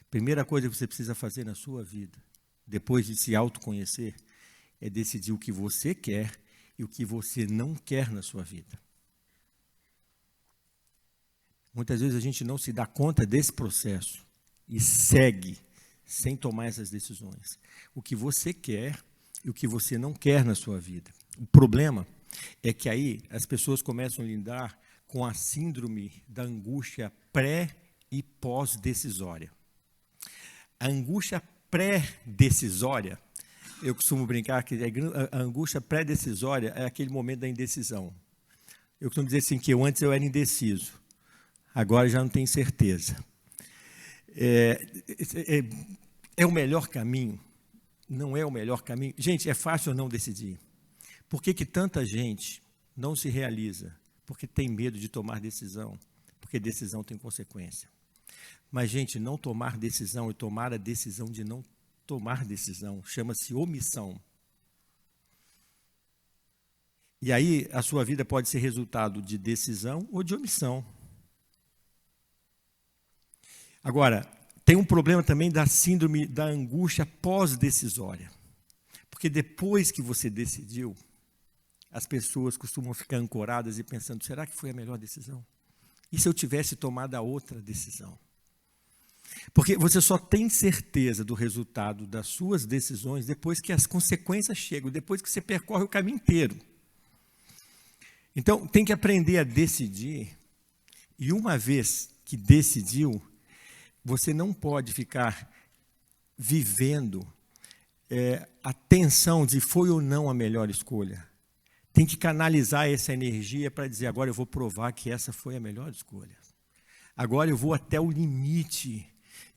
Primeira coisa que você precisa fazer na sua vida, depois de se autoconhecer, é decidir o que você quer e o que você não quer na sua vida. Muitas vezes a gente não se dá conta desse processo e segue sem tomar essas decisões. O que você quer e o que você não quer na sua vida. O problema é que aí as pessoas começam a lidar com a síndrome da angústia pré- e pós-decisória. A angústia pré-decisória, eu costumo brincar que a angústia pré-decisória é aquele momento da indecisão. Eu costumo dizer assim que antes eu era indeciso, agora já não tenho certeza. É o melhor caminho? Não é o melhor caminho? Gente, é fácil ou não decidir? Por que tanta gente não se realiza? Porque tem medo de tomar decisão, porque decisão tem consequência. Mas, gente, não tomar decisão e tomar a decisão de não tomar decisão chama-se omissão. E aí a sua vida pode ser resultado de decisão ou de omissão. Agora, tem um problema também da síndrome da angústia pós-decisória. Porque depois que você decidiu, as pessoas costumam ficar ancoradas e pensando, será que foi a melhor decisão? E se eu tivesse tomado a outra decisão? Porque você só tem certeza do resultado das suas decisões depois que as consequências chegam, depois que você percorre o caminho inteiro. Então, tem que aprender a decidir, e uma vez que decidiu, você não pode ficar vivendo a tensão de foi ou não a melhor escolha. Tem que canalizar essa energia para dizer, agora eu vou provar que essa foi a melhor escolha. Agora eu vou até o limite.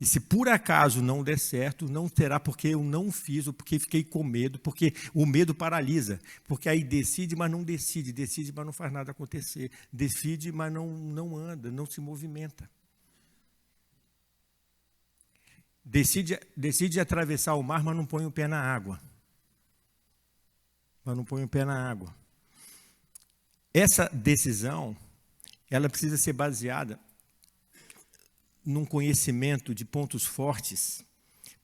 E se por acaso não der certo, não terá porque eu não fiz, ou porque fiquei com medo, porque o medo paralisa. Porque aí decide, mas não decide, mas não faz nada acontecer. Decide, mas não anda, não se movimenta. Decide atravessar o mar, mas não põe o pé na água. Essa decisão, ela precisa ser baseada num conhecimento de pontos fortes,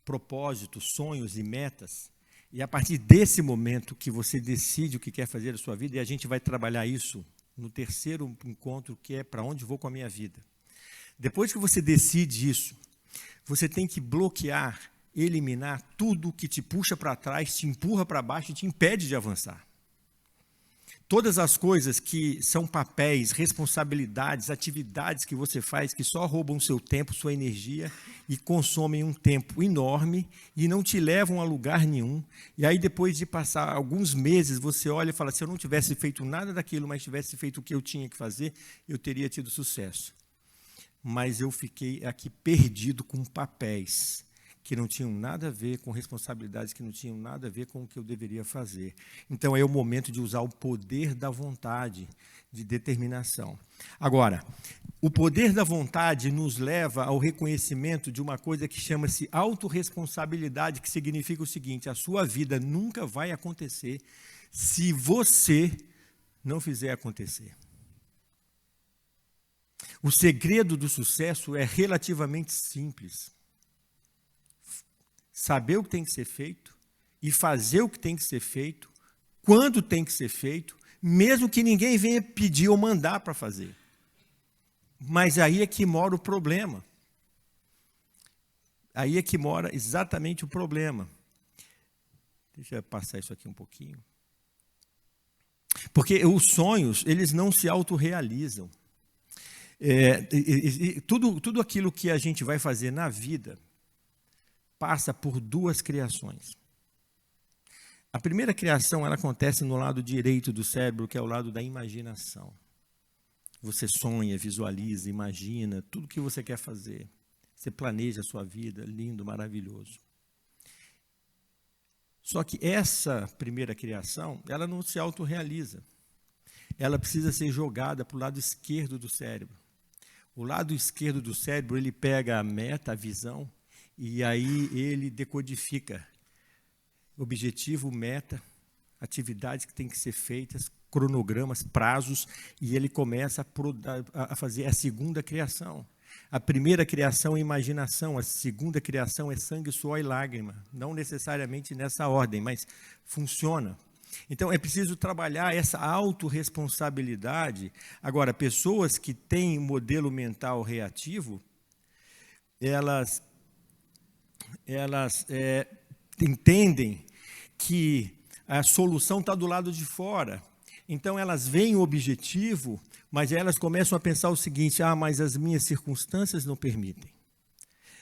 propósitos, sonhos e metas. E a partir desse momento que você decide o que quer fazer da sua vida, e a gente vai trabalhar isso no terceiro encontro, que é para onde vou com a minha vida. Depois que você decide isso, você tem que bloquear, eliminar tudo que te puxa para trás, te empurra para baixo e te impede de avançar. Todas as coisas que são papéis, responsabilidades, atividades que você faz que só roubam seu tempo, sua energia e consomem um tempo enorme e não te levam a lugar nenhum. E aí, depois de passar alguns meses, você olha e fala, se eu não tivesse feito nada daquilo, mas tivesse feito o que eu tinha que fazer, eu teria tido sucesso. Mas eu fiquei aqui perdido com papéis que não tinham nada a ver com responsabilidades, que não tinham nada a ver com o que eu deveria fazer. Então, é o momento de usar o poder da vontade, de determinação. Agora, o poder da vontade nos leva ao reconhecimento de uma coisa que chama-se autorresponsabilidade, que significa o seguinte, a sua vida nunca vai acontecer se você não fizer acontecer. O segredo do sucesso é relativamente simples. Saber o que tem que ser feito e fazer o que tem que ser feito, quando tem que ser feito, mesmo que ninguém venha pedir ou mandar para fazer. Mas aí é que mora o problema. Aí é que mora exatamente o problema. Deixa eu passar isso aqui um pouquinho. Porque os sonhos, eles não se autorrealizam. Tudo aquilo que a gente vai fazer na vida passa por duas criações. A primeira criação, ela acontece no lado direito do cérebro, que é o lado da imaginação. Você sonha, visualiza, imagina tudo o que você quer fazer. Você planeja a sua vida, lindo, maravilhoso. Só que essa primeira criação, ela não se autorrealiza. Ela precisa ser jogada para o lado esquerdo do cérebro. O lado esquerdo do cérebro, ele pega a meta, a visão, e aí ele decodifica objetivo, meta, atividades que têm que ser feitas, cronogramas, prazos, e ele começa a fazer a segunda criação. A primeira criação é imaginação, a segunda criação é sangue, suor e lágrima. Não necessariamente nessa ordem, mas funciona. Então, é preciso trabalhar essa autorresponsabilidade. Agora, pessoas que têm um modelo mental reativo, elas entendem que a solução está do lado de fora. Então, elas veem o objetivo, mas elas começam a pensar o seguinte: mas as minhas circunstâncias não permitem.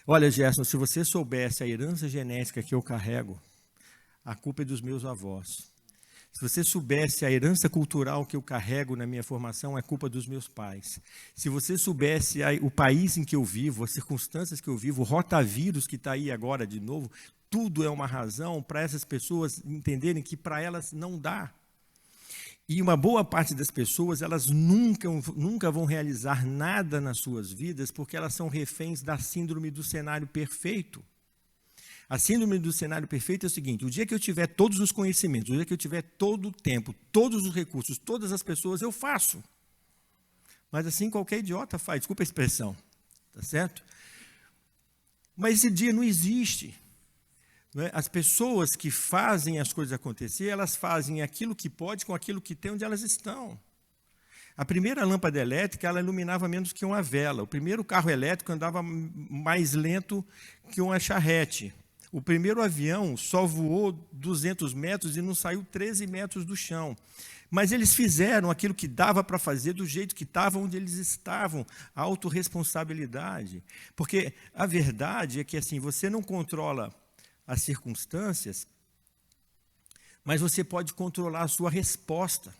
Olha, Gerson, se você soubesse a herança genética que eu carrego, a culpa é dos meus avós. Se você soubesse a herança cultural que eu carrego na minha formação, é culpa dos meus pais. Se você soubesse o país em que eu vivo, as circunstâncias que eu vivo, o rotavírus que está aí agora de novo, tudo é uma razão para essas pessoas entenderem que para elas não dá. E uma boa parte das pessoas, elas nunca vão realizar nada nas suas vidas porque elas são reféns da síndrome do cenário perfeito. A síndrome do cenário perfeito é o seguinte: o dia que eu tiver todos os conhecimentos, o dia que eu tiver todo o tempo, todos os recursos, todas as pessoas, eu faço. Mas assim qualquer idiota faz, desculpa a expressão, tá certo? Mas esse dia não existe. As pessoas que fazem as coisas acontecer, elas fazem aquilo que pode com aquilo que tem onde elas estão. A primeira lâmpada elétrica, ela iluminava menos que uma vela. O primeiro carro elétrico andava mais lento que uma charrete. O primeiro avião só voou 200 metros e não saiu 13 metros do chão. Mas eles fizeram aquilo que dava para fazer do jeito que estava, onde eles estavam, a autorresponsabilidade. Porque a verdade é que assim, você não controla as circunstâncias, mas você pode controlar a sua resposta.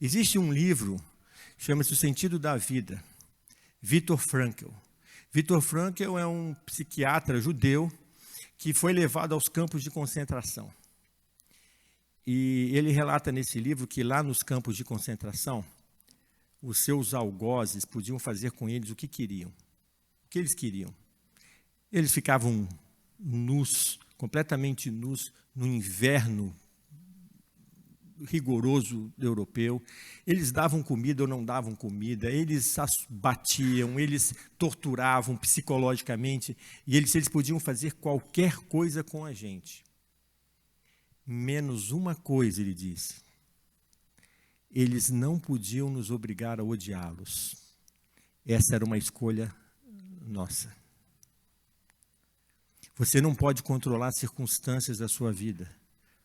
Existe um livro, chama-se O Sentido da Vida, Viktor Frankl. Viktor Frankl é um psiquiatra judeu que foi levado aos campos de concentração. E ele relata nesse livro que lá nos campos de concentração, os seus algozes podiam fazer com eles o que queriam. O que eles queriam? Eles ficavam nus, completamente nus, no inverno rigoroso europeu. Eles davam comida ou não davam comida, eles batiam, eles torturavam psicologicamente, e eles podiam fazer qualquer coisa com a gente. Menos uma coisa, ele disse: eles não podiam nos obrigar a odiá-los. Essa era uma escolha nossa. Você não pode controlar as circunstâncias da sua vida,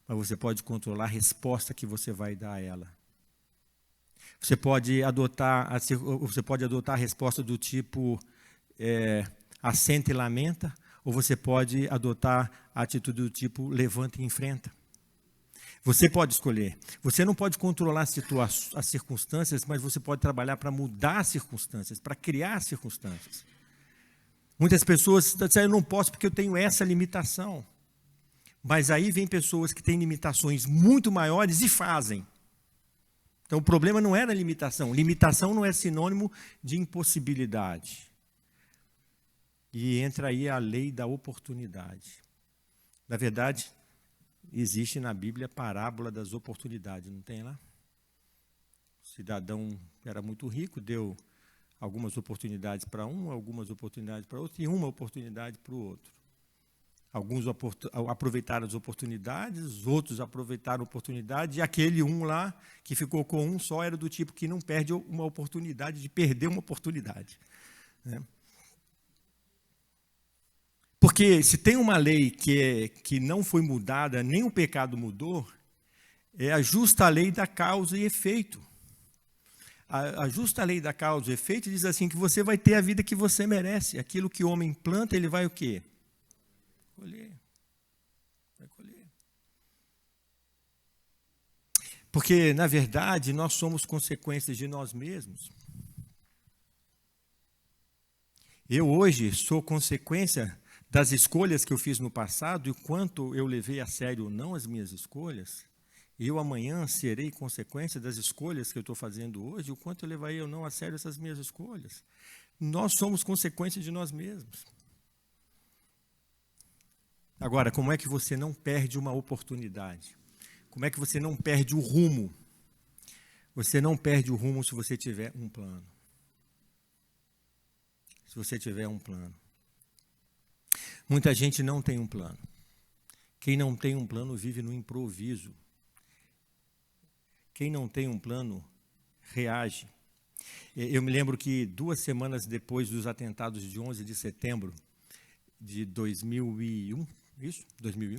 mas você pode controlar a resposta que você vai dar a ela. Você pode adotar a resposta do tipo assenta e lamenta, ou você pode adotar a atitude do tipo levanta e enfrenta. Você pode escolher. Você não pode controlar as circunstâncias, mas você pode trabalhar para mudar as circunstâncias, para criar circunstâncias. Muitas pessoas dizem: eu não posso porque eu tenho essa limitação. Mas aí vem pessoas que têm limitações muito maiores e fazem. Então o problema não era a limitação. Limitação não é sinônimo de impossibilidade. E entra aí a lei da oportunidade. Na verdade, existe na Bíblia a parábola das oportunidades, não tem lá? O cidadão era muito rico, deu algumas oportunidades para um, algumas oportunidades para outro, e uma oportunidade para o outro. Alguns aproveitaram as oportunidades, os outros aproveitaram a oportunidade, e aquele um lá, que ficou com um só, era do tipo que não perde uma oportunidade de perder uma oportunidade. Né? Porque se tem uma lei que não foi mudada, nem o pecado mudou, é a justa lei da causa e efeito. A justa lei da causa e efeito diz assim, que você vai ter a vida que você merece. Aquilo que o homem planta, ele vai o quê? Colher. Vai colher. Porque, na verdade, nós somos consequências de nós mesmos. Eu hoje sou consequência das escolhas que eu fiz no passado, e o quanto eu levei a sério ou não as minhas escolhas. Eu amanhã serei consequência das escolhas que eu estou fazendo hoje, o quanto eu levarei ou não a sério essas minhas escolhas. Nós somos consequência de nós mesmos. Agora, como é que você não perde uma oportunidade? Como é que você não perde o rumo? Você não perde o rumo se você tiver um plano. Se você tiver um plano. Muita gente não tem um plano. Quem não tem um plano vive no improviso. Quem não tem um plano, reage. Eu me lembro que 2 semanas depois dos atentados de 11 de setembro de 2001, isso? 2001.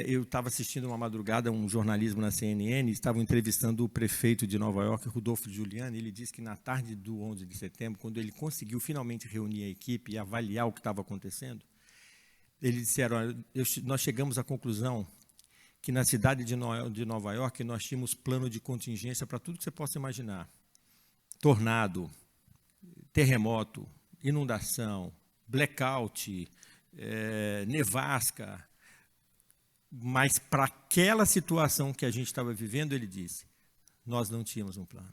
Eu estava assistindo uma madrugada um jornalismo na CNN, estavam entrevistando o prefeito de Nova York, Rudolph Giuliani. Ele disse que na tarde do 11 de setembro, quando ele conseguiu finalmente reunir a equipe e avaliar o que estava acontecendo, eles disseram, nós chegamos à conclusão que na cidade de Nova York nós tínhamos plano de contingência para tudo que você possa imaginar. Tornado, terremoto, inundação, blackout, nevasca. Mas para aquela situação que a gente estava vivendo, ele disse, nós não tínhamos um plano.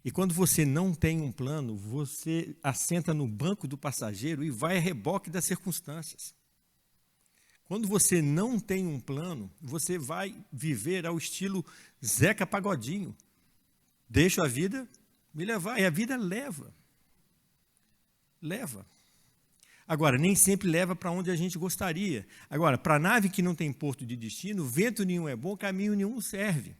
E quando você não tem um plano, você assenta no banco do passageiro e vai a reboque das circunstâncias. Quando você não tem um plano, você vai viver ao estilo Zeca Pagodinho. Deixo a vida me levar, e a vida leva. Leva. Agora, nem sempre leva para onde a gente gostaria. Agora, para a nave que não tem porto de destino, vento nenhum é bom, caminho nenhum serve.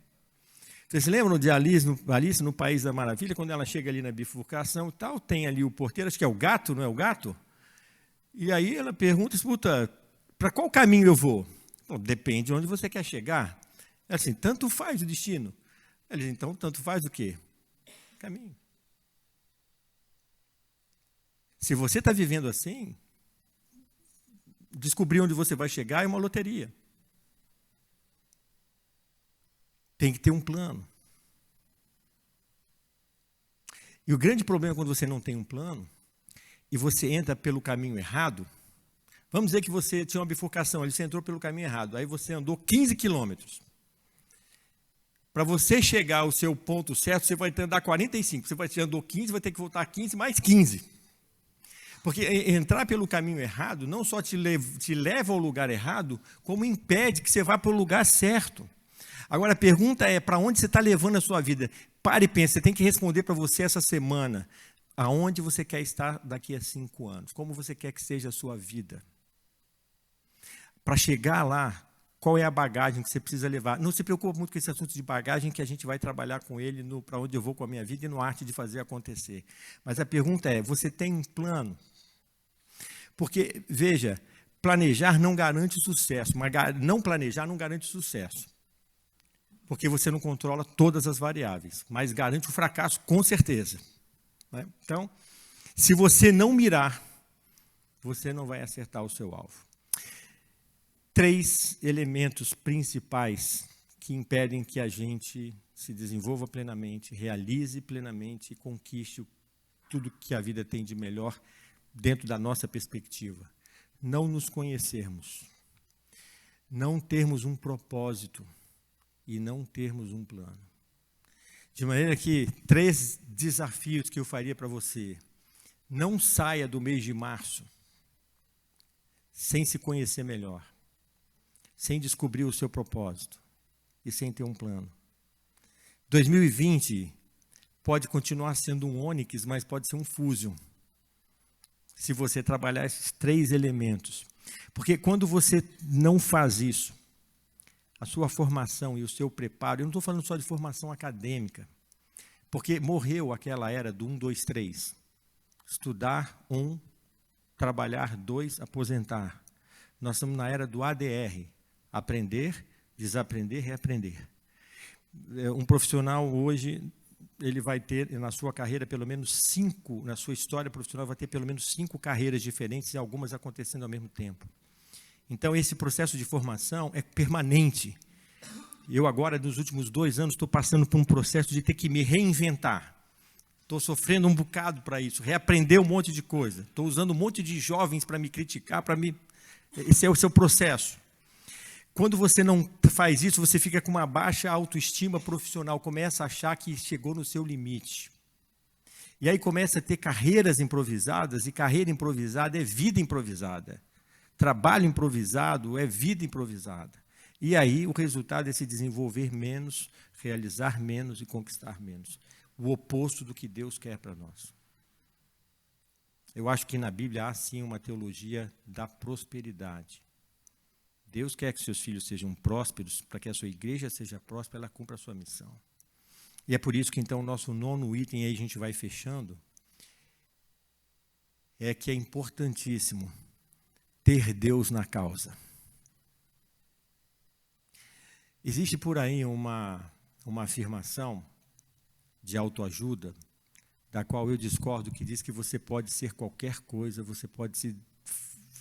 Vocês se lembram de Alice no País da Maravilha, quando ela chega ali na bifurcação e tal, tem ali o porteiro, acho que é o gato, não é o gato? E aí ela pergunta, escuta, para qual caminho eu vou? Bom, depende de onde você quer chegar. É assim, tanto faz o destino. Ele diz, então, tanto faz o quê? Caminho. Se você está vivendo assim, descobrir onde você vai chegar é uma loteria. Tem que ter um plano. E o grande problema quando você não tem um plano, e você entra pelo caminho errado, vamos dizer que você tinha uma bifurcação, você entrou pelo caminho errado, aí você andou 15 quilômetros. Para você chegar ao seu ponto certo, você vai ter que andar 45. Você andou 15, vai ter que voltar 15, mais 15. Porque entrar pelo caminho errado não só te leva ao lugar errado, como impede que você vá para o lugar certo. Agora, a pergunta é, para onde você está levando a sua vida? Pare e pense, você tem que responder para você essa semana. Aonde você quer estar daqui a 5 anos? Como você quer que seja a sua vida? Para chegar lá, qual é a bagagem que você precisa levar? Não se preocupe muito com esse assunto de bagagem, que a gente vai trabalhar com ele para onde eu vou com a minha vida e no arte de fazer acontecer. Mas a pergunta é, você tem um plano? Porque, veja, planejar não garante sucesso, mas não planejar não garante sucesso. Porque você não controla todas as variáveis, mas garante o fracasso com certeza. Né? Então, se você não mirar, você não vai acertar o seu alvo. 3 elementos principais que impedem que a gente se desenvolva plenamente, realize plenamente e conquiste tudo que a vida tem de melhor dentro da nossa perspectiva. Não nos conhecermos, não termos um propósito e não termos um plano. De maneira que 3 desafios que eu faria para você. Não saia do mês de março sem se conhecer melhor, sem descobrir o seu propósito e sem ter um plano. 2020 pode continuar sendo um Onix, mas pode ser um Fusion, se você trabalhar esses 3 elementos. Porque quando você não faz isso, a sua formação e o seu preparo, eu não estou falando só de formação acadêmica, porque morreu aquela era do 1, 2, 3. Estudar 1, trabalhar 2, aposentar. Nós estamos na era do ADR, aprender, desaprender, reaprender. Um profissional hoje, ele vai ter na sua carreira pelo menos 5, na sua história profissional vai ter pelo menos 5 carreiras diferentes e algumas acontecendo ao mesmo tempo. Então, esse processo de formação é permanente. Eu agora, nos últimos 2 anos, estou passando por um processo de ter que me reinventar. Estou sofrendo um bocado para isso, reaprender um monte de coisa. Estou usando um monte de jovens para me criticar, Esse é o seu processo. Quando você não faz isso, você fica com uma baixa autoestima profissional, começa a achar que chegou no seu limite. E aí começa a ter carreiras improvisadas, e carreira improvisada é vida improvisada. Trabalho improvisado é vida improvisada. E aí o resultado é se desenvolver menos, realizar menos e conquistar menos. O oposto do que Deus quer para nós. Eu acho que na Bíblia há sim uma teologia da prosperidade, Deus quer que seus filhos sejam prósperos, para que a sua igreja seja próspera, ela cumpra a sua missão. E é por isso que, então, o nosso 9º item, aí a gente vai fechando, é que é importantíssimo ter Deus na causa. Existe por aí uma afirmação de autoajuda, da qual eu discordo, que diz que você pode ser qualquer coisa, você pode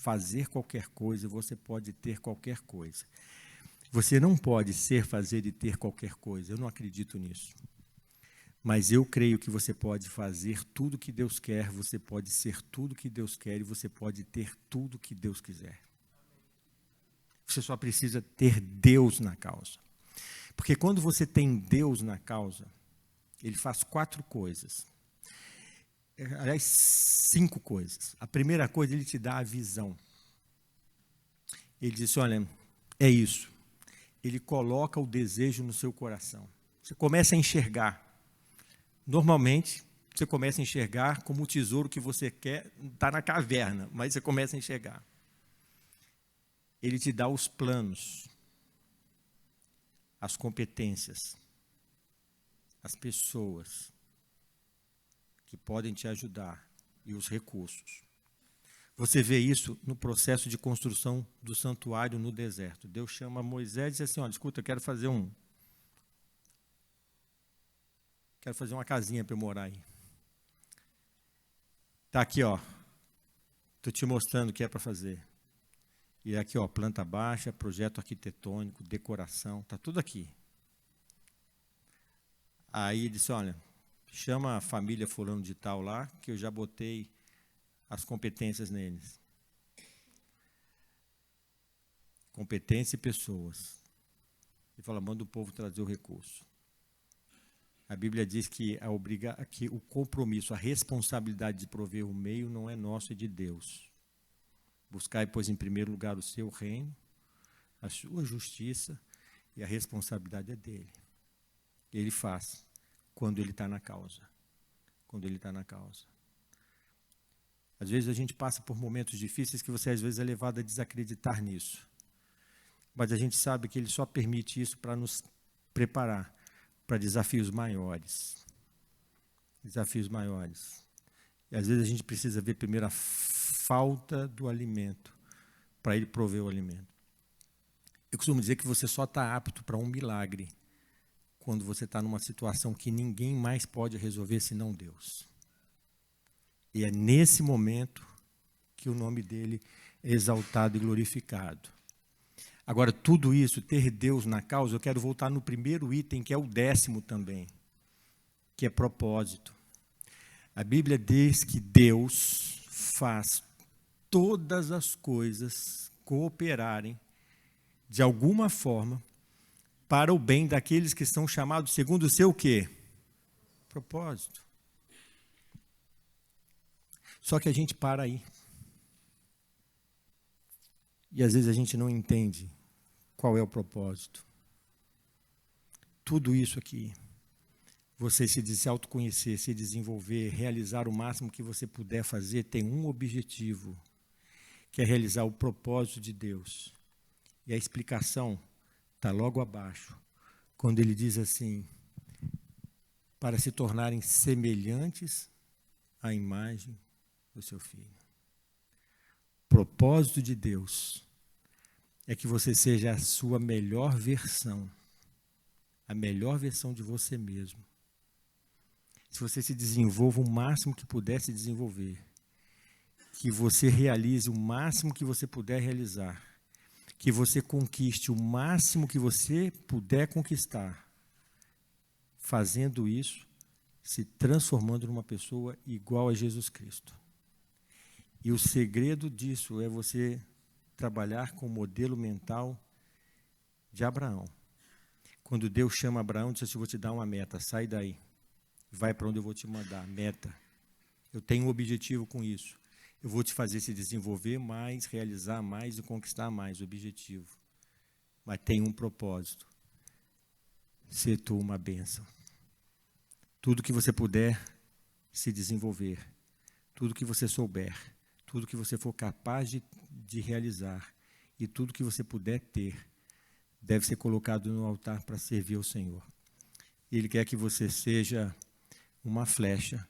fazer qualquer coisa, você pode ter qualquer coisa. Você não pode ser, fazer e ter qualquer coisa. Eu não acredito nisso. Mas eu creio que você pode fazer tudo que Deus quer, você pode ser tudo que Deus quer e você pode ter tudo que Deus quiser. Você só precisa ter Deus na causa. Porque quando você tem Deus na causa, Ele faz 4 coisas. Aliás, 5 coisas. A primeira coisa, Ele te dá a visão. Ele diz, olha, é isso. Ele coloca o desejo no seu coração. Você começa a enxergar. Normalmente, você começa a enxergar como o tesouro que você quer está na caverna, mas você começa a enxergar. Ele te dá os planos, as competências, as pessoas que podem te ajudar e os recursos. Você vê isso no processo de construção do santuário no deserto. Deus chama Moisés e diz assim, olha, escuta, eu quero fazer uma casinha para eu morar aí. Está aqui, ó. Estou te mostrando o que é para fazer. E aqui, ó, planta baixa, projeto arquitetônico, decoração, está tudo aqui. Aí ele disse, olha, chama a família fulano de tal lá, que eu já botei as competências neles. Competência e pessoas. Ele fala, manda o povo trazer o recurso. A Bíblia diz que que o compromisso, a responsabilidade de prover o meio não é nosso, é de Deus. Buscai, pois, em primeiro lugar o seu reino, a sua justiça, e a responsabilidade é dele. Ele faz quando ele está na causa. Quando ele está na causa. Às vezes a gente passa por momentos difíceis que você às vezes é levado a desacreditar nisso. Mas a gente sabe que ele só permite isso para nos preparar para desafios maiores. Desafios maiores. E às vezes a gente precisa ver primeiro a falta do alimento, para ele prover o alimento. Eu costumo dizer que você só está apto para um milagre quando você está numa situação que ninguém mais pode resolver senão Deus. E é nesse momento que o nome dele é exaltado e glorificado. Agora, tudo isso, ter Deus na causa, eu quero voltar no primeiro item, que é o 10º também, que é propósito. A Bíblia diz que Deus faz todas as coisas cooperarem, de alguma forma, para o bem daqueles que são chamados segundo o seu quê? Propósito. Só que a gente para aí. E às vezes a gente não entende qual é o propósito. Tudo isso aqui, você se autoconhecer, se desenvolver, realizar o máximo que você puder fazer, tem um objetivo, que é realizar o propósito de Deus. E a explicação está logo abaixo, quando ele diz assim, para se tornarem semelhantes à imagem do seu filho. O propósito de Deus é que você seja a sua melhor versão, a melhor versão de você mesmo. Se você se desenvolva o máximo que puder se desenvolver, que você realize o máximo que você puder realizar, que você conquiste o máximo que você puder conquistar, fazendo isso, se transformando numa pessoa igual a Jesus Cristo. E o segredo disso é você trabalhar com o modelo mental de Abraão. Quando Deus chama Abraão, diz assim, eu vou te dar uma meta, sai daí, vai para onde eu vou te mandar, meta. Eu tenho um objetivo com isso. Eu vou te fazer se desenvolver mais, realizar mais e conquistar mais, objetivo. Mas tem um propósito. Ser tu uma bênção. Tudo que você puder se desenvolver, tudo que você souber, tudo que você for capaz de realizar e tudo que você puder ter deve ser colocado no altar para servir ao Senhor. Ele quer que você seja uma flecha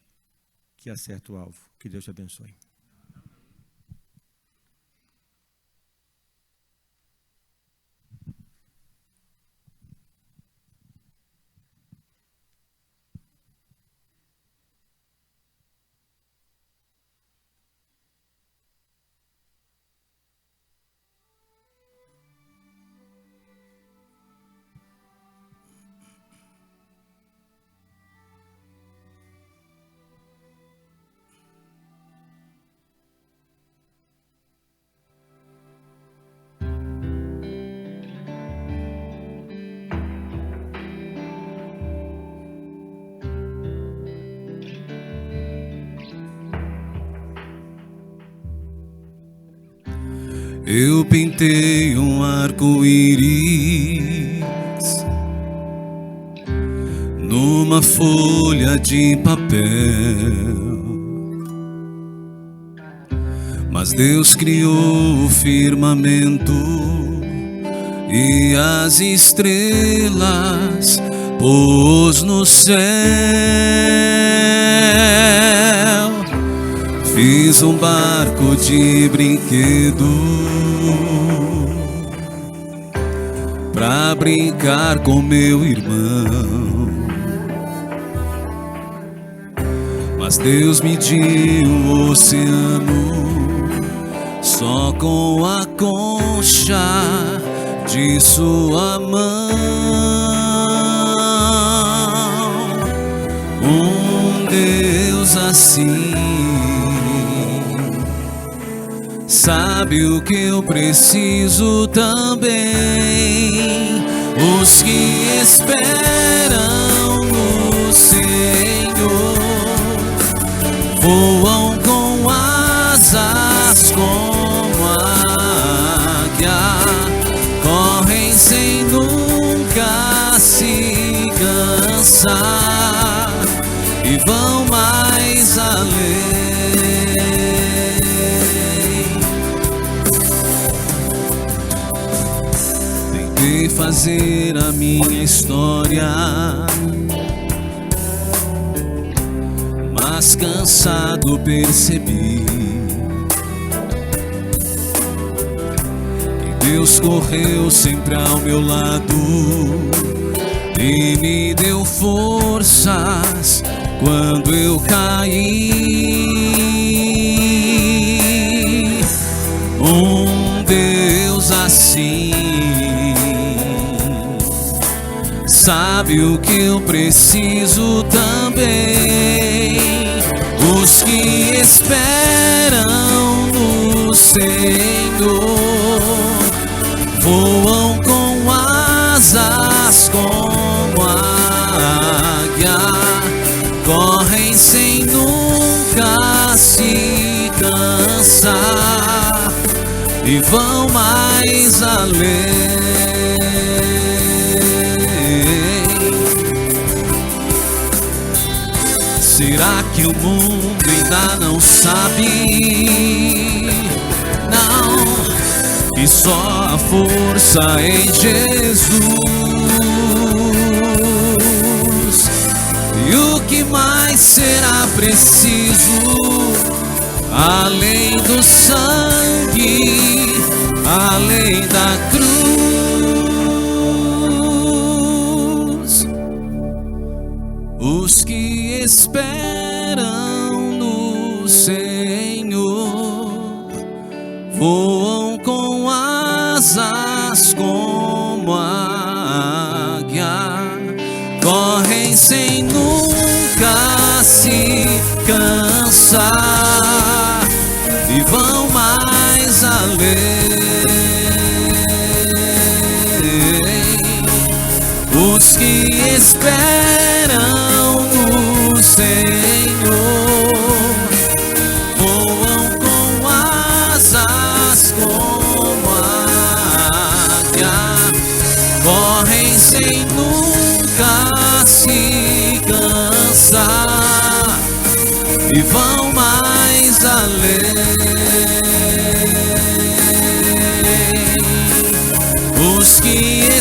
que acerta o alvo. Que Deus te abençoe. Eu pintei um arco-íris numa folha de papel, mas Deus criou o firmamento e as estrelas pôs no céu. Fiz um barco de brinquedo pra brincar com meu irmão, mas Deus mediu o oceano só com a concha de sua mão. Um Deus assim sabe o que eu preciso também. Os que esperam no Senhor voam com asas como águia, correm sem nunca se cansar e vão mais além. Tentei fazer a minha história, mas cansado percebi que Deus correu sempre ao meu lado e me deu forças quando eu caí. Um Deus assim sabe o que eu preciso também. Os que esperam no Senhor voam com asas como águia, correm sem nunca se cansar e vão mais além. Será que o mundo ainda não sabe? Não, que só a força em Jesus. E o que mais será preciso, além do sangue, além da cruz? Os que esperam no Senhor voam com asas como águia, correm sem nunca se cansar e vão mais além. Os que esperam no Senhor voam com asas como águia, correm sem nunca se cansar e vão mais além.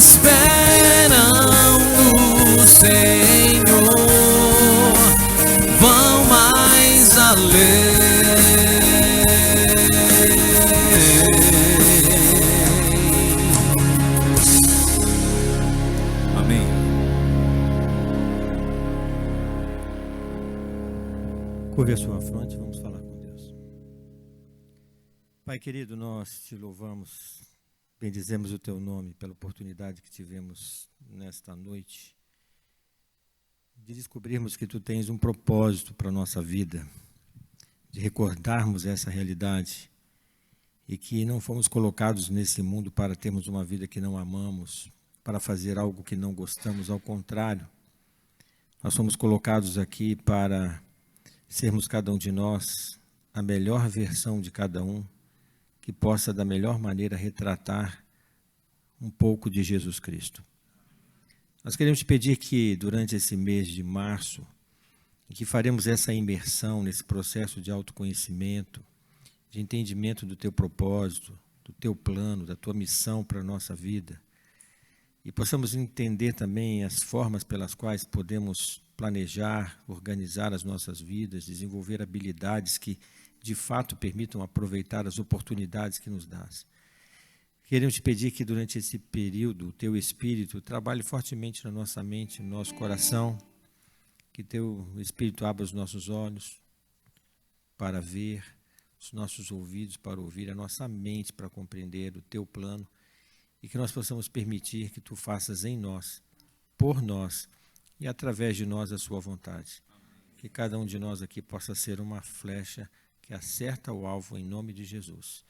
esperam no Senhor vão mais além. Amém. Curve a sua fronte, vamos falar com Deus. Pai querido, nós te louvamos, bendizemos o teu nome pela oportunidade que tivemos nesta noite de descobrirmos que tu tens um propósito para a nossa vida, de recordarmos essa realidade e que não fomos colocados nesse mundo para termos uma vida que não amamos, para fazer algo que não gostamos, ao contrário, nós fomos colocados aqui para sermos cada um de nós a melhor versão de cada um, que possa da melhor maneira retratar um pouco de Jesus Cristo. Nós queremos te pedir que durante esse mês de março, em que faremos essa imersão nesse processo de autoconhecimento, de entendimento do teu propósito, do teu plano, da tua missão para a nossa vida, e possamos entender também as formas pelas quais podemos planejar, organizar as nossas vidas, desenvolver habilidades que de fato permitam aproveitar as oportunidades que nos dás. Queremos te pedir que durante esse período o teu Espírito trabalhe fortemente na nossa mente, no nosso coração, que teu Espírito abra os nossos olhos para ver, os nossos ouvidos para ouvir, a nossa mente para compreender o teu plano, e que nós possamos permitir que tu faças em nós, por nós e através de nós a sua vontade. Que cada um de nós aqui possa ser uma flecha que acerta o alvo em nome de Jesus.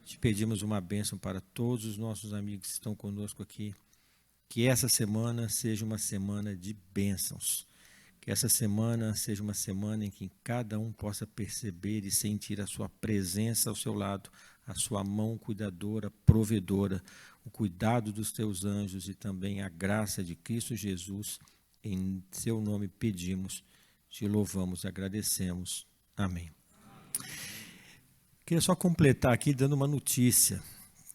Te pedimos uma bênção para todos os nossos amigos que estão conosco aqui. Que essa semana seja uma semana de bênçãos. Que essa semana seja uma semana em que cada um possa perceber e sentir a sua presença ao seu lado, a sua mão cuidadora, provedora, o cuidado dos teus anjos e também a graça de Cristo Jesus. Em seu nome pedimos, te louvamos e agradecemos. Amém. Queria só completar aqui dando uma notícia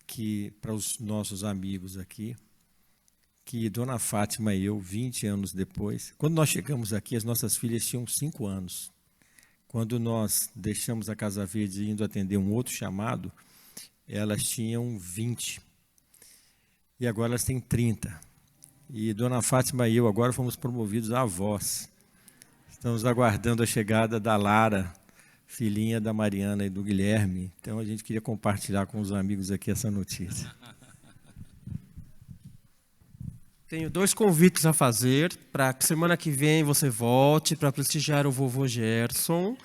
que para os nossos amigos aqui, que Dona Fátima e eu, 20 anos depois, quando nós chegamos aqui, as nossas filhas tinham 5 anos. Quando nós deixamos a Casa Verde indo atender um outro chamado, elas tinham 20. E agora elas têm 30. E Dona Fátima e eu agora fomos promovidos a avós. Estamos aguardando a chegada da Lara, filhinha da Mariana e do Guilherme. Então a gente queria compartilhar com os amigos aqui essa notícia. Tenho 2 convites a fazer para que semana que vem você volte para prestigiar o vovô Gerson.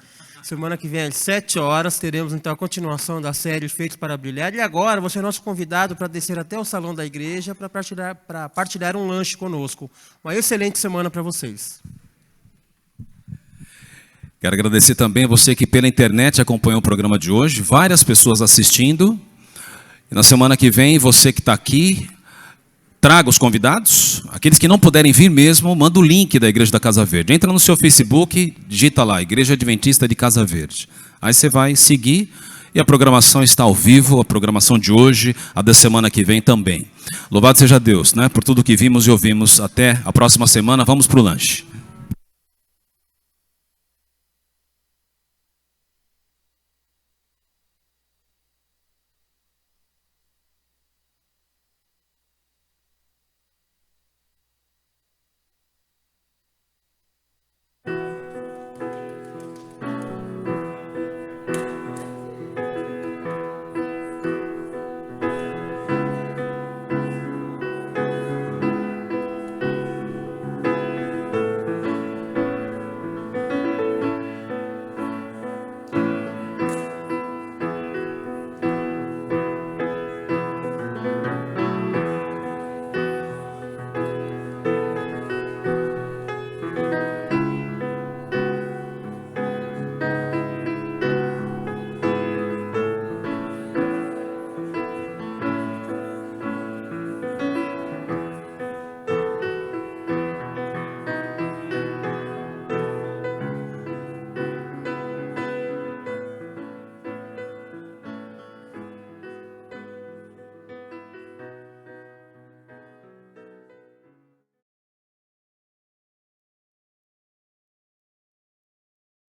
Semana que vem às 7 horas teremos então a continuação da série Feitos para Brilhar. E agora você é nosso convidado para descer até o salão da igreja para partilhar um lanche conosco. Uma excelente semana para vocês. Quero agradecer também a você que pela internet acompanhou o programa de hoje. Várias pessoas assistindo. E na semana que vem, você que está aqui, traga os convidados. Aqueles que não puderem vir mesmo, manda o link da Igreja da Casa Verde. Entra no seu Facebook, digita lá, Igreja Adventista de Casa Verde. Aí você vai seguir e a programação está ao vivo, a programação de hoje, a da semana que vem também. Louvado seja Deus, né, por tudo que vimos e ouvimos. Até a próxima semana, vamos para o lanche.